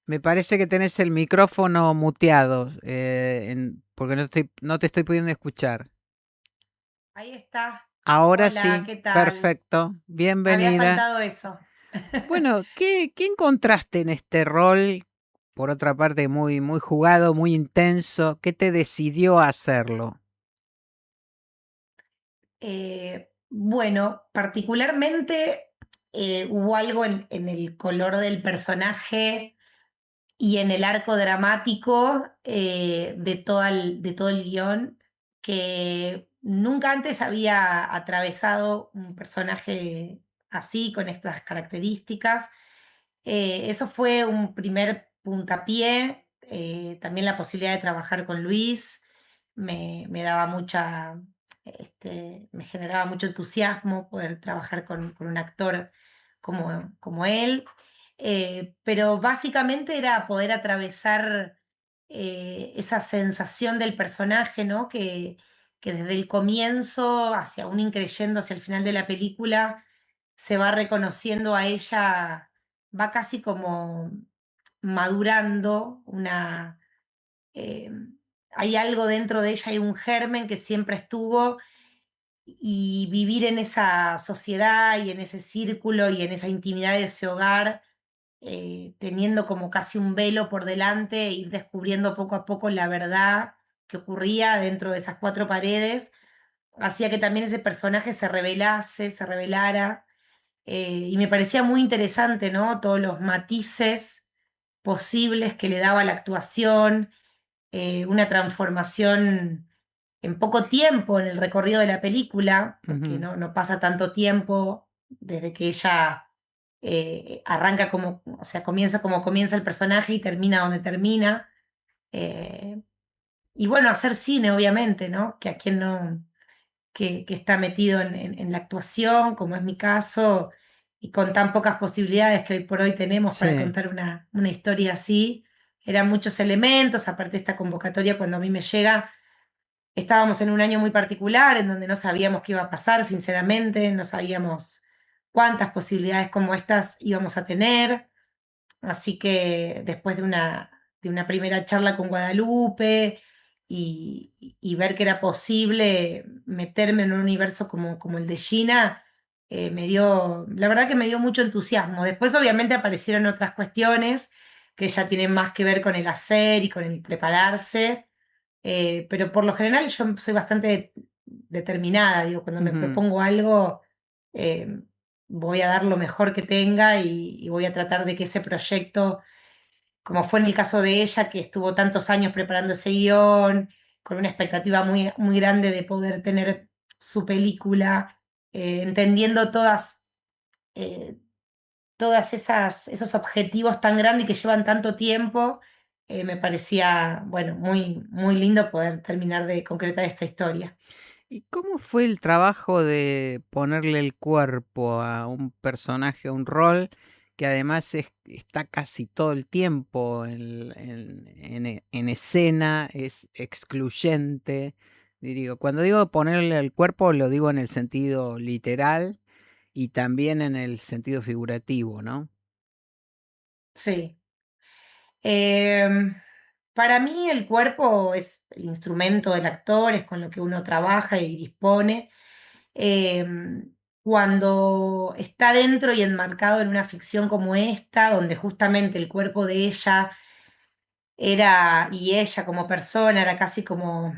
Me parece que tenés el micrófono muteado, porque no te estoy pudiendo escuchar. Ahí está. Ahora Hola, sí, ¿qué tal? perfecto, Había bienvenida. faltado eso. Bueno, ¿qué encontraste en este rol? Por otra parte, muy, muy jugado, muy intenso. ¿Qué te decidió a hacerlo? Bueno, particularmente hubo algo en el color del personaje y en el arco dramático de todo el guión que nunca antes había atravesado un personaje así, con estas características. Eso fue un primer puntapié. También la posibilidad de trabajar con Luis me daba me generaba mucho entusiasmo poder trabajar con un actor como él. Pero básicamente era poder atravesar esa sensación del personaje, ¿no? Que desde el comienzo, hacia un increyendo hacia el final de la película, se va reconociendo a ella, va casi como madurando eh, hay algo dentro de ella, hay un germen que siempre estuvo, y vivir en esa sociedad y en ese círculo y en esa intimidad de ese hogar, teniendo como casi un velo por delante, e ir descubriendo poco a poco la verdad que ocurría dentro de esas cuatro paredes, hacía que también ese personaje se revelara, y me parecía muy interesante, ¿no? Todos los matices posibles que le daba la actuación, una transformación en poco tiempo en el recorrido de la película, porque Ujú. no pasa tanto tiempo desde que ella arranca o sea, comienza como comienza el personaje y termina donde termina. Eh, y bueno, hacer cine, obviamente, ¿no? Que a quien no, que está metido en la actuación, como es mi caso, y con tan pocas posibilidades que hoy por hoy tenemos para Sí. contar una historia así. Eran muchos elementos, aparte de esta convocatoria, cuando a mí me llega, estábamos en un año muy particular, en donde no sabíamos qué iba a pasar, sinceramente, no sabíamos cuántas posibilidades como estas íbamos a tener. Así que después de una primera charla con Guadalupe y ver que era posible meterme en un universo como el de Gina, la verdad que me dio mucho entusiasmo. Después obviamente aparecieron otras cuestiones que ya tienen más que ver con el hacer y con el prepararse, pero por lo general yo soy bastante determinada, digo, cuando me Ujú. propongo algo, eh, voy a dar lo mejor que tenga y voy a tratar de que ese proyecto, como fue en el caso de ella, que estuvo tantos años preparando ese guión, con una expectativa muy, muy grande de poder tener su película, entendiendo eh, esos objetivos tan grandes y que llevan tanto tiempo, me parecía, bueno, muy, muy lindo poder terminar de concretar esta historia. ¿Y cómo fue el trabajo de ponerle el cuerpo a un personaje, a un rol que además está casi todo el tiempo en escena, es excluyente? Cuando digo ponerle el cuerpo, lo digo en el sentido literal y también en el sentido figurativo, ¿no? Sí. Em, para mí el cuerpo es el instrumento del actor, es con lo que uno trabaja y dispone. Cuando está dentro y enmarcado en una ficción como esta, donde justamente el cuerpo de ella y ella como persona era casi como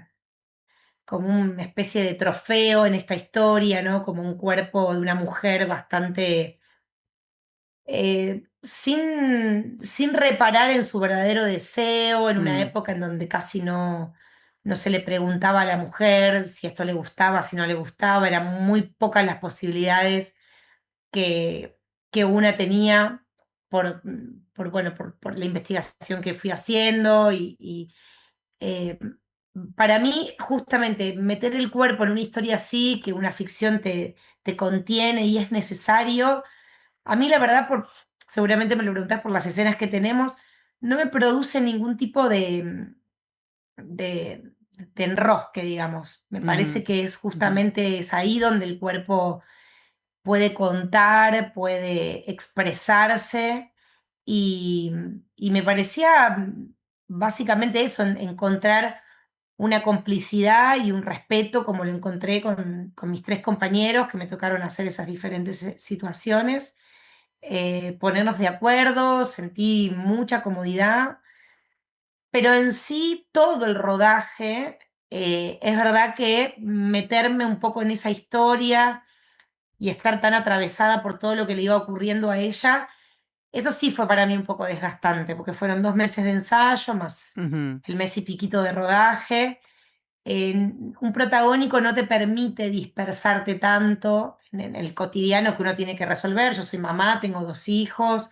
una especie de trofeo en esta historia, ¿no? Como un cuerpo de una mujer bastante sin reparar en su verdadero deseo, en una Mm, época en donde casi no se le preguntaba a la mujer si esto le gustaba, si no le gustaba, eran muy pocas las posibilidades que, que una tenía bueno, por la investigación que fui haciendo, y para mí, justamente, meter el cuerpo en una historia así, que una ficción te contiene y es necesario, a mí la verdad, seguramente me lo preguntás por las escenas que tenemos, no me produce ningún tipo de enrosque, digamos. Me parece Ujú, que es ujú, justamente es ahí donde el cuerpo puede contar, puede expresarse y, y me parecía básicamente eso, encontrar una complicidad y un respeto como lo encontré con mis tres compañeros que me tocaron hacer esas diferentes situaciones, ponernos de acuerdo, sentí mucha comodidad, pero en sí todo el rodaje, es verdad que meterme un poco en esa historia y estar tan atravesada por todo lo que le iba ocurriendo a ella, eso sí fue para mí un poco desgastante, porque fueron 2 meses de ensayo más ujú, el mes y piquito de rodaje. Un protagónico no te permite dispersarte tanto en el cotidiano que uno tiene que resolver. Yo soy mamá, tengo 2 hijos.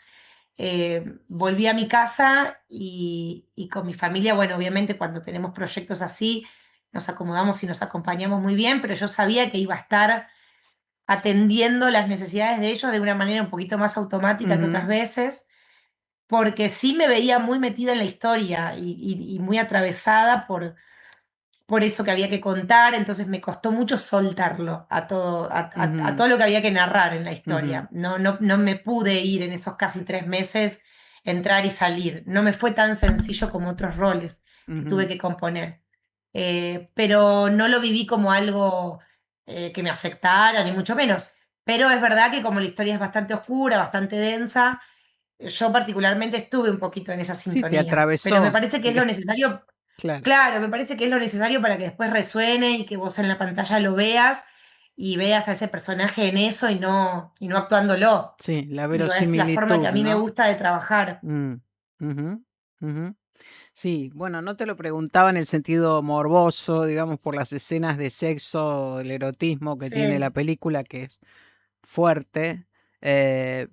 Volví a mi casa y con mi familia, bueno, obviamente cuando tenemos proyectos así, nos acomodamos y nos acompañamos muy bien, pero yo sabía que iba a estar atendiendo las necesidades de ellos de una manera un poquito más automática que otras ujú, veces, porque sí me veía muy metida en la historia y muy atravesada por eso que había que contar, entonces me costó mucho soltarlo a ujú, todo lo que había que narrar en la ujú, historia. No me pude ir en esos casi 3 meses, entrar y salir. No me fue tan sencillo como otros roles que tuve ujú, que componer. Pero no lo viví como algo que me afectara, ni mucho menos. Pero es verdad que como la historia es bastante oscura, bastante densa, yo particularmente estuve un poquito en esa Sí, te sintonía. Pero me atravesó, parece que es lo necesario. claro. Claro, me parece que es lo necesario para que después resuene y que vos en la pantalla lo veas y veas a ese personaje en eso y no actuándolo. Sí, la Digo, es la forma que verosimilitud, a mí me ¿no? gusta de trabajar. Mm, ujú, ujú. Sí, bueno, no te lo preguntaba en el sentido morboso, digamos, por las escenas de sexo, el erotismo que tiene la Sí. película, que es fuerte,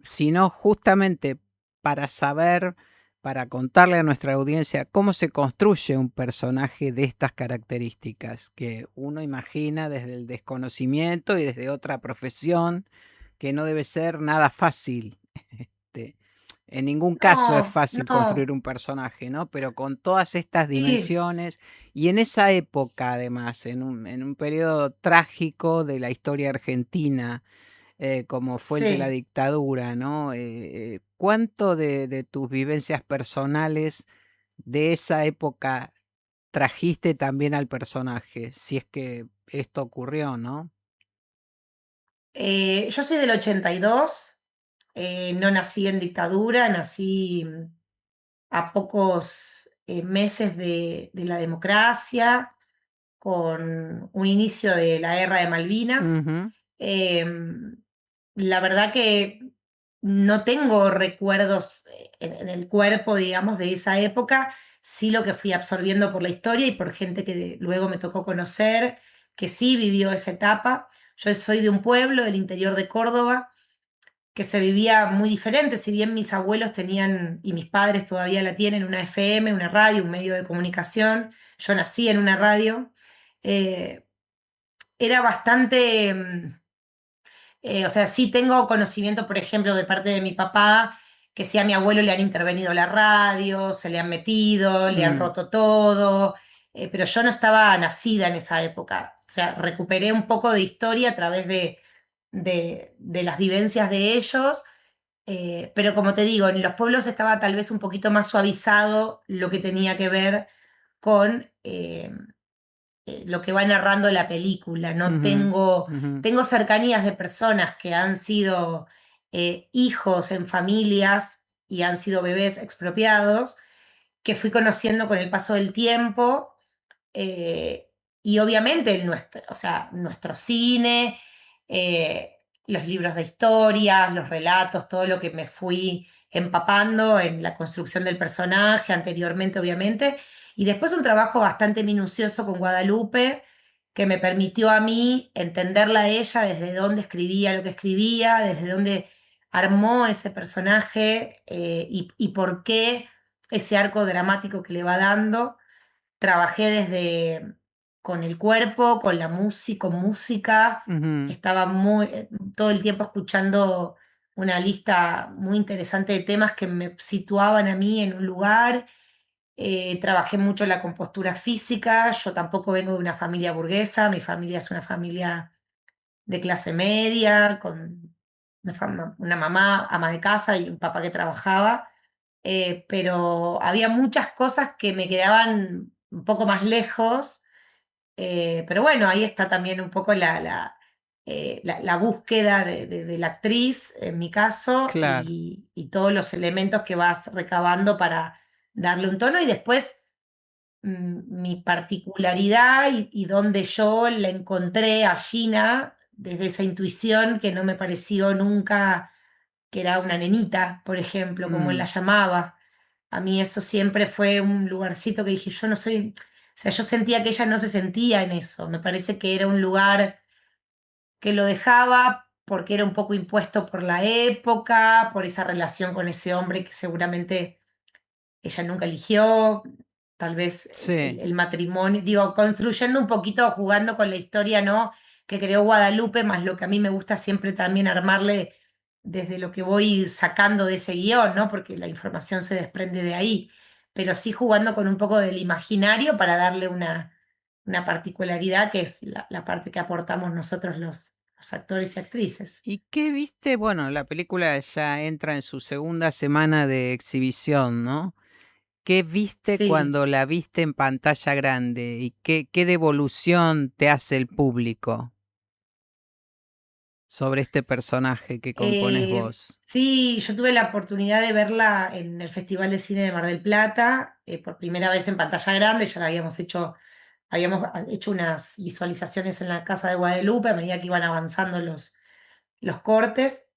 sino justamente para saber, para contarle a nuestra audiencia cómo se construye un personaje de estas características, que uno imagina desde el desconocimiento y desde otra profesión, que no debe ser nada fácil. Este, en ningún caso es No, fácil construir no. un personaje, ¿no? Pero con todas estas Sí, dimensiones y en esa época, además, en un periodo trágico de la historia argentina, como fue el de la sí. dictadura, ¿no? ¿Cuánto de tus vivencias personales de esa época trajiste también al personaje? Si es que esto ocurrió, ¿no? Yo soy del 82, no nací en dictadura, nací a pocos meses de la democracia, con un inicio de la guerra de Malvinas. Ujú, Em, la verdad que no tengo recuerdos en el cuerpo, digamos, de esa época, sí lo que fui absorbiendo por la historia y por gente que luego me tocó conocer, que sí vivió esa etapa. Yo soy de un pueblo del interior de Córdoba que se vivía muy diferente, si bien mis abuelos tenían, y mis padres todavía la tienen, una FM, una radio, un medio de comunicación, yo nací en una radio, eh, era bastante, o sea, sí tengo conocimiento, por ejemplo, de parte de mi papá, que sí a mi abuelo le han intervenido la radio, se le han metido, le han mm, roto todo, pero yo no estaba nacida en esa época. O sea, recuperé un poco de historia a través de las vivencias de ellos, pero como te digo, en los pueblos estaba tal vez un poquito más suavizado lo que tenía que ver con lo que va narrando la película. No ujú, tengo, ujú, tengo cercanías de personas que han sido hijos en familias y han sido bebés expropiados, que fui conociendo con el paso del tiempo. eh, y obviamente o sea, nuestro cine, los libros de historias, los relatos, todo lo que me fui empapando en la construcción del personaje anteriormente, obviamente. Y después un trabajo bastante minucioso con Guadalupe, que me permitió a mí entenderla a ella desde dónde escribía lo que escribía, desde dónde armó ese personaje y por qué ese arco dramático que le va dando trabajé desde con el cuerpo, con la música, con música. Estaba todo el tiempo escuchando una lista muy interesante de temas que me situaban a mí en un lugar. Trabajé mucho la compostura física. Yo tampoco vengo de una familia burguesa, mi familia es una familia de clase media, con una mamá ama de casa y un papá que trabajaba, pero había muchas cosas que me quedaban un poco más lejos, pero bueno, ahí está también un poco la búsqueda de la actriz, en mi caso, Claro. y todos los elementos que vas recabando para darle un tono y después mi particularidad y donde yo la encontré a Gina desde esa intuición que no me pareció nunca que era una nenita, por ejemplo, como él la llamaba. A mí eso siempre fue un lugarcito que dije, yo no soy, o sea, yo sentía que ella no se sentía en eso. Me parece que era un lugar que lo dejaba porque era un poco impuesto por la época, por esa relación con ese hombre que seguramente ella nunca eligió, tal vez Sí. el matrimonio, digo, construyendo un poquito, jugando con la historia, ¿no? Que creó Guadalupe, más lo que a mí me gusta siempre también armarle desde lo que voy sacando de ese guión, ¿no? Porque la información se desprende de ahí, pero sí jugando con un poco del imaginario para darle una particularidad que es la parte que aportamos nosotros los actores y actrices. ¿Y qué viste? Bueno, la película ya entra en su segunda semana de exhibición, ¿no? ¿Qué viste Sí. cuando la viste en pantalla grande? ¿Y qué devolución te hace el público sobre este personaje que compones vos? Sí, yo tuve la oportunidad de verla en el Festival de Cine de Mar del Plata, por primera vez en pantalla grande, ya la habíamos hecho unas visualizaciones en la Casa de Guadalupe a medida que iban avanzando los cortes.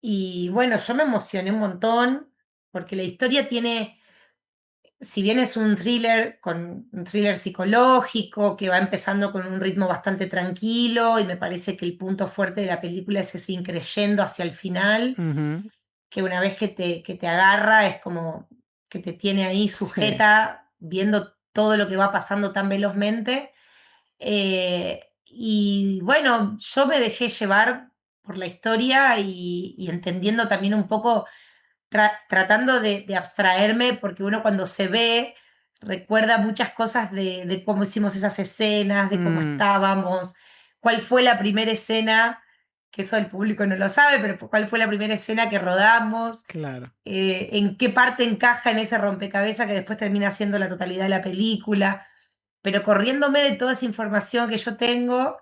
Y bueno, yo me emocioné un montón porque la historia tiene, si bien es un thriller psicológico que va empezando con un ritmo bastante tranquilo y me parece que el punto fuerte de la película es ese increyendo hacia el final, que una vez que te agarra es como que te tiene ahí Sí. sujeta viendo todo lo que va pasando tan velozmente. Y bueno, yo me dejé llevar por la historia y entendiendo también un poco tratando de abstraerme, porque uno cuando se ve recuerda muchas cosas de cómo hicimos esas escenas, de cómo estábamos, cuál fue la primera escena, que eso el público no lo sabe, pero cuál fue la primera escena que rodamos, Claro. en qué parte encaja en ese rompecabezas que después termina siendo la totalidad de la película, pero corriéndome de toda esa información que yo tengo,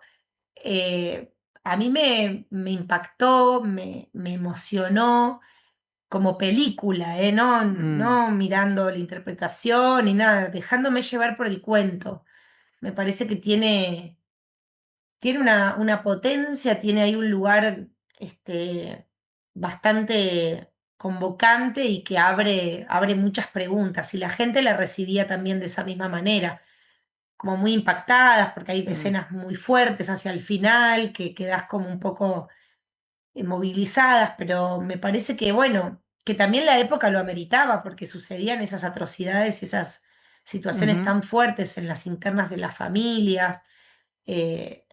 a mí me impactó, me emocionó como película, no, no mirando la interpretación ni nada, dejándome llevar por el cuento. Me parece que tiene una potencia, tiene ahí un lugar bastante convocante y que abre muchas preguntas. Y la gente la recibía también de esa misma manera, como muy impactadas, porque hay escenas muy fuertes hacia el final, que quedas como un poco movilizadas, pero me parece que, bueno, que también la época lo ameritaba, porque sucedían esas atrocidades, esas situaciones tan fuertes en las internas de las familias. Eh,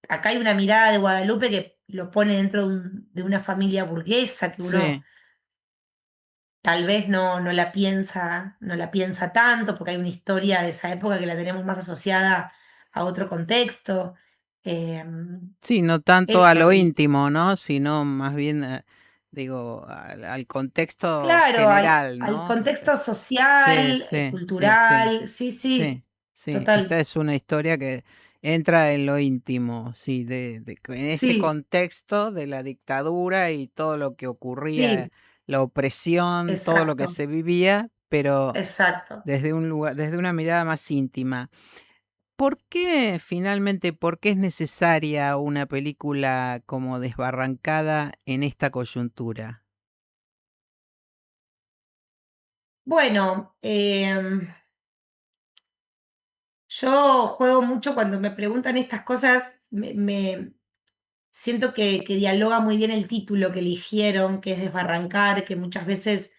Acá hay una mirada de Guadalupe que lo pone dentro de una familia burguesa, que uno Sí. tal vez no la piensa tanto, porque hay una historia de esa época que la tenemos más asociada a otro contexto. Sí, no tanto a Eso, lo íntimo, ¿no? Sino más bien, digo, al contexto claro, al, general, al ¿no? contexto Sí, social, sí, sí, sí, cultural, sí, sí, sí, sí. Esta total, es una historia que entra en lo íntimo, sí, en ese sí, contexto de la dictadura y todo lo que ocurría, sí, la opresión, todo lo que exacto, se vivía, pero exacto. desde un lugar, desde una mirada más íntima. ¿Por qué finalmente, por qué es necesaria una película como Desbarrancada en esta coyuntura? Bueno, yo juego mucho cuando me preguntan estas cosas, siento que dialoga muy bien el título que eligieron, que es Desbarrancar, que muchas veces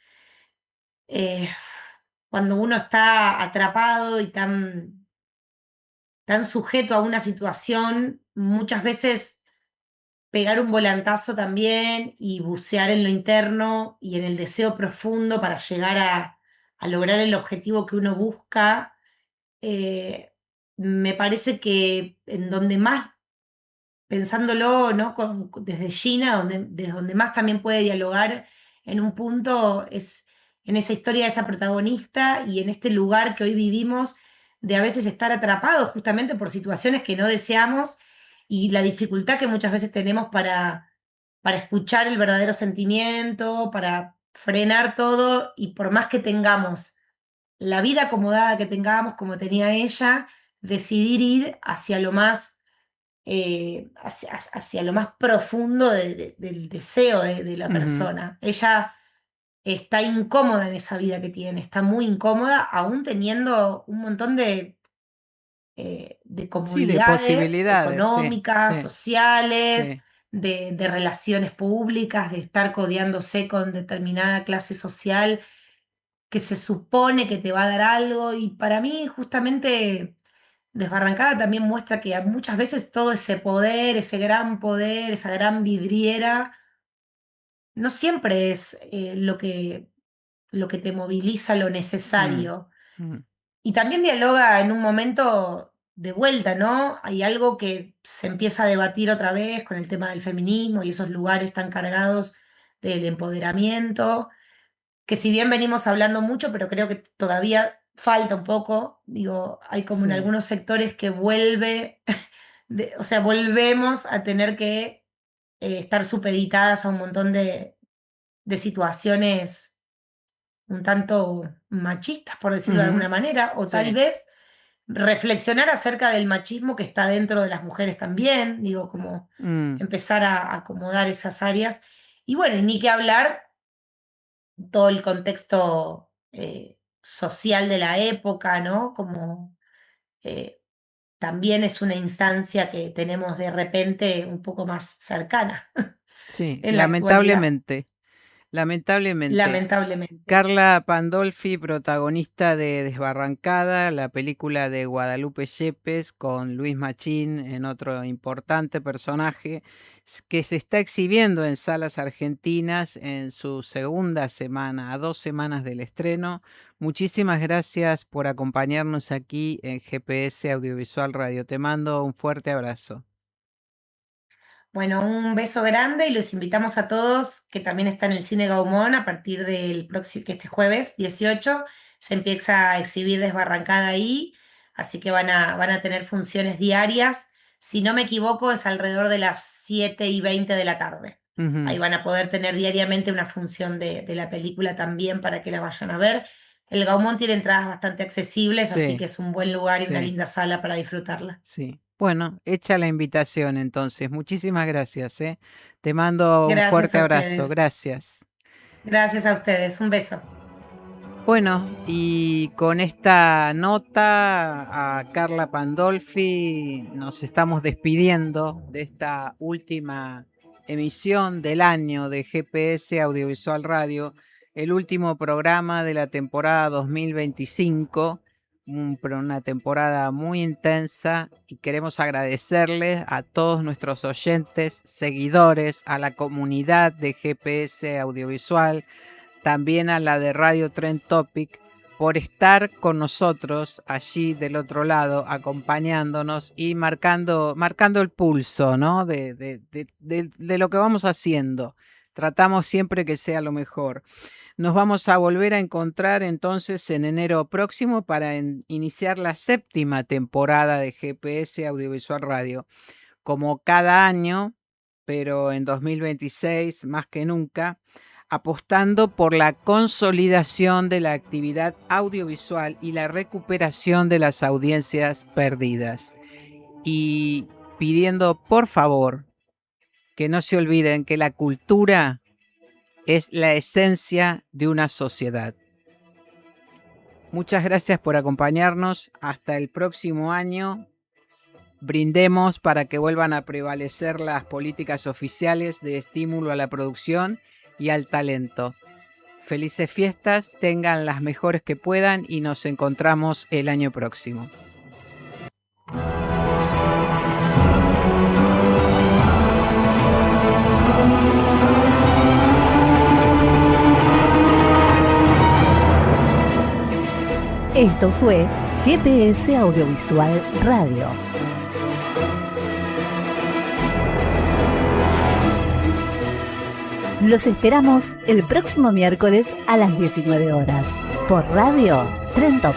cuando uno está atrapado y tan sujeto a una situación, muchas veces pegar un volantazo también y bucear en lo interno y en el deseo profundo para llegar a lograr el objetivo que uno busca, me parece que en donde más, pensándolo, ¿no? Desde Gina, desde donde más también puede dialogar en un punto es en esa historia de esa protagonista y en este lugar que hoy vivimos de a veces estar atrapados justamente por situaciones que no deseamos y la dificultad que muchas veces tenemos para escuchar el verdadero sentimiento, para frenar todo y por más que tengamos la vida acomodada que tengamos como tenía ella, decidir ir hacia lo más hacia lo más profundo del deseo de la Ujú. persona. Ella está incómoda en esa vida que tiene, está muy incómoda, aún teniendo un montón de Sí, de comodidades posibilidades, sí, económicas, sí, sociales, sí. de relaciones públicas, de estar codeándose con determinada clase social que se supone que te va a dar algo. Y para mí, justamente, Desbarrancada también muestra que muchas veces todo ese poder, ese gran poder, esa gran vidriera, no siempre es lo que te moviliza lo Mm, necesario. mm. Y también dialoga en un momento de vuelta, ¿no? Hay algo que se empieza a debatir otra vez con el tema del feminismo y esos lugares tan cargados del empoderamiento que si bien venimos hablando mucho, pero creo que todavía falta un poco, digo, hay como en Sí. algunos sectores que vuelve, o sea, volvemos a tener que estar supeditadas a un montón de situaciones un tanto machistas, por decirlo de Ujú. alguna manera, o tal Sí. vez reflexionar acerca del machismo que está dentro de las mujeres también, digo, como Mm, empezar a acomodar esas áreas. Y bueno, y ni que hablar todo el contexto social de la época, ¿no? Como eh, también es una instancia que tenemos de repente un poco más cercana sí, en la actualidad, lamentablemente, lamentablemente. lamentablemente. Carla Pandolfi, protagonista de Desbarrancada, la película de Guadalupe Yepes con Luis Machín en otro importante personaje que se está exhibiendo en salas argentinas en su segunda semana, a 2 semanas del estreno. Muchísimas gracias por acompañarnos aquí en GPS Audiovisual Radio. Te mando un fuerte abrazo. Bueno, un beso grande y los invitamos a todos que también está en el Cine Gaumont a partir del próximo, que este jueves 18 se empieza a exhibir Desbarrancada ahí, así que van a tener funciones diarias. Si no me equivoco, es alrededor de las 7:20 de la tarde. Ujú. Ahí van a poder tener diariamente una función de la película también para que la vayan a ver. El Gaumont tiene entradas bastante accesibles, así que Sí, es un buen lugar y una sí. linda sala para disfrutarla. Sí. Bueno, hecha la invitación entonces. Muchísimas gracias, ¿eh? Te mando un Gracias fuerte a abrazo. ustedes. Gracias. Gracias a ustedes. Un beso. Bueno, y con esta nota a Carla Pandolfi nos estamos despidiendo de esta última emisión del año de GPS Audiovisual Radio, el último programa de la temporada 2025, una temporada muy intensa y queremos agradecerles a todos nuestros oyentes, seguidores, a la comunidad de GPS Audiovisual, también a la de Radio Trend Topic, por estar con nosotros allí del otro lado, acompañándonos y marcando el pulso, ¿no? de lo que vamos haciendo. Tratamos siempre que sea lo mejor. Nos vamos a volver a encontrar entonces en enero próximo para iniciar la 7ª temporada de GPS Audiovisual Radio. Como cada año, pero en 2026 más que nunca, apostando por la consolidación de la actividad audiovisual y la recuperación de las audiencias perdidas. Y pidiendo, por favor, que no se olviden que la cultura es la esencia de una sociedad. Muchas gracias por acompañarnos. Hasta el próximo año. Brindemos para que vuelvan a prevalecer las políticas oficiales de estímulo a la producción y al talento. Felices fiestas, tengan las mejores que puedan y nos encontramos el año próximo. Esto fue GPS Audiovisual Radio. Los esperamos el próximo miércoles a las 19 horas por Radio Trento.